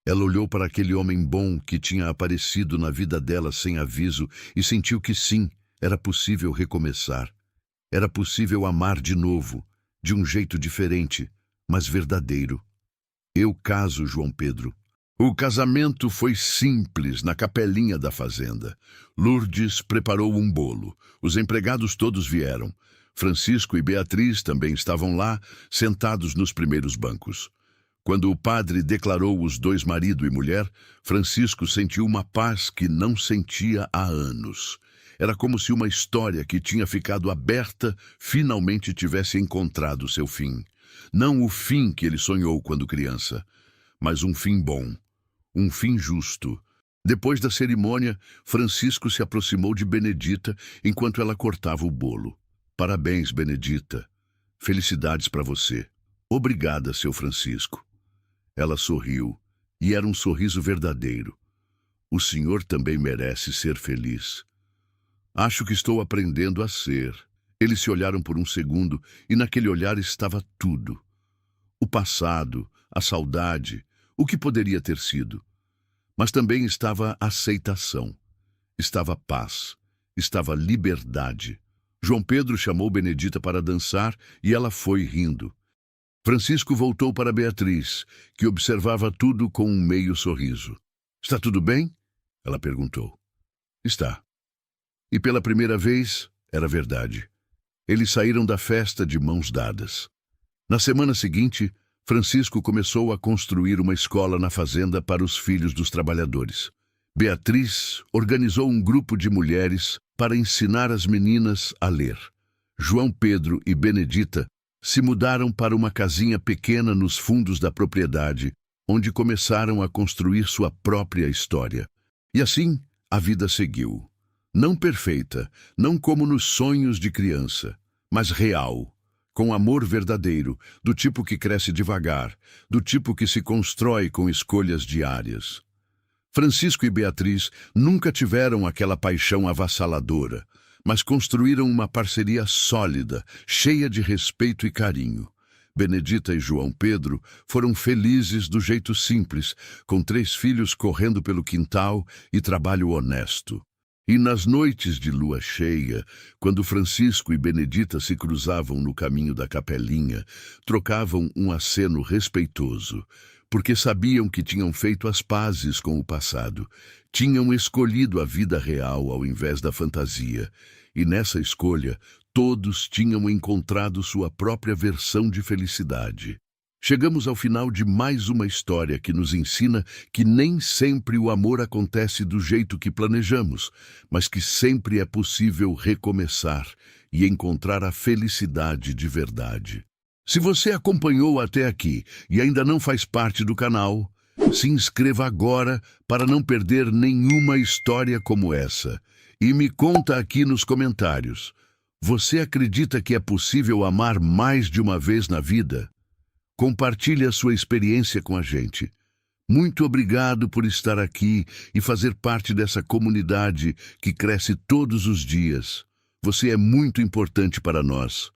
Ela olhou para aquele homem bom que tinha aparecido na vida dela sem aviso e sentiu que sim, era possível recomeçar. Era possível amar de novo, de um jeito diferente, mas verdadeiro. Eu caso, João Pedro. O casamento foi simples na capelinha da fazenda. Lourdes preparou um bolo. Os empregados todos vieram. Francisco e Beatriz também estavam lá, sentados nos primeiros bancos. Quando o padre declarou os 2 marido e mulher, Francisco sentiu uma paz que não sentia há anos. Era como se uma história que tinha ficado aberta finalmente tivesse encontrado seu fim. Não o fim que ele sonhou quando criança, mas um fim bom, um fim justo. Depois da cerimônia, Francisco se aproximou de Benedita enquanto ela cortava o bolo. Parabéns, Benedita. Felicidades para você. Obrigada, seu Francisco. Ela sorriu, e era um sorriso verdadeiro. O senhor também merece ser feliz. Acho que estou aprendendo a ser. Eles se olharam por um segundo, e naquele olhar estava tudo. O passado, a saudade, o que poderia ter sido. Mas também estava aceitação, estava paz, estava liberdade. João Pedro chamou Benedita para dançar, e ela foi rindo. Francisco voltou para Beatriz, que observava tudo com um meio sorriso. Está tudo bem? Ela perguntou. Está. E pela primeira vez, era verdade. Eles saíram da festa de mãos dadas. Na semana seguinte, Francisco começou a construir uma escola na fazenda para os filhos dos trabalhadores. Beatriz organizou um grupo de mulheres para ensinar as meninas a ler. João Pedro e Benedita se mudaram para uma casinha pequena nos fundos da propriedade, onde começaram a construir sua própria história. E assim, a vida seguiu. Não perfeita, não como nos sonhos de criança, mas real, com amor verdadeiro, do tipo que cresce devagar, do tipo que se constrói com escolhas diárias. Francisco e Beatriz nunca tiveram aquela paixão avassaladora, mas construíram uma parceria sólida, cheia de respeito e carinho. Benedita e João Pedro foram felizes do jeito simples, com 3 filhos correndo pelo quintal e trabalho honesto. E nas noites de lua cheia, quando Francisco e Benedita se cruzavam no caminho da capelinha, trocavam um aceno respeitoso, porque sabiam que tinham feito as pazes com o passado, tinham escolhido a vida real ao invés da fantasia, e nessa escolha todos tinham encontrado sua própria versão de felicidade. Chegamos ao final de mais uma história que nos ensina que nem sempre o amor acontece do jeito que planejamos, mas que sempre é possível recomeçar e encontrar a felicidade de verdade. Se você acompanhou até aqui e ainda não faz parte do canal, Se inscreva agora para não perder nenhuma história como essa. E me conta aqui nos comentários. Você acredita que é possível amar mais de uma vez na vida? Compartilhe a sua experiência com a gente. Muito obrigado por estar aqui e fazer parte dessa comunidade que cresce todos os dias. Você é muito importante para nós.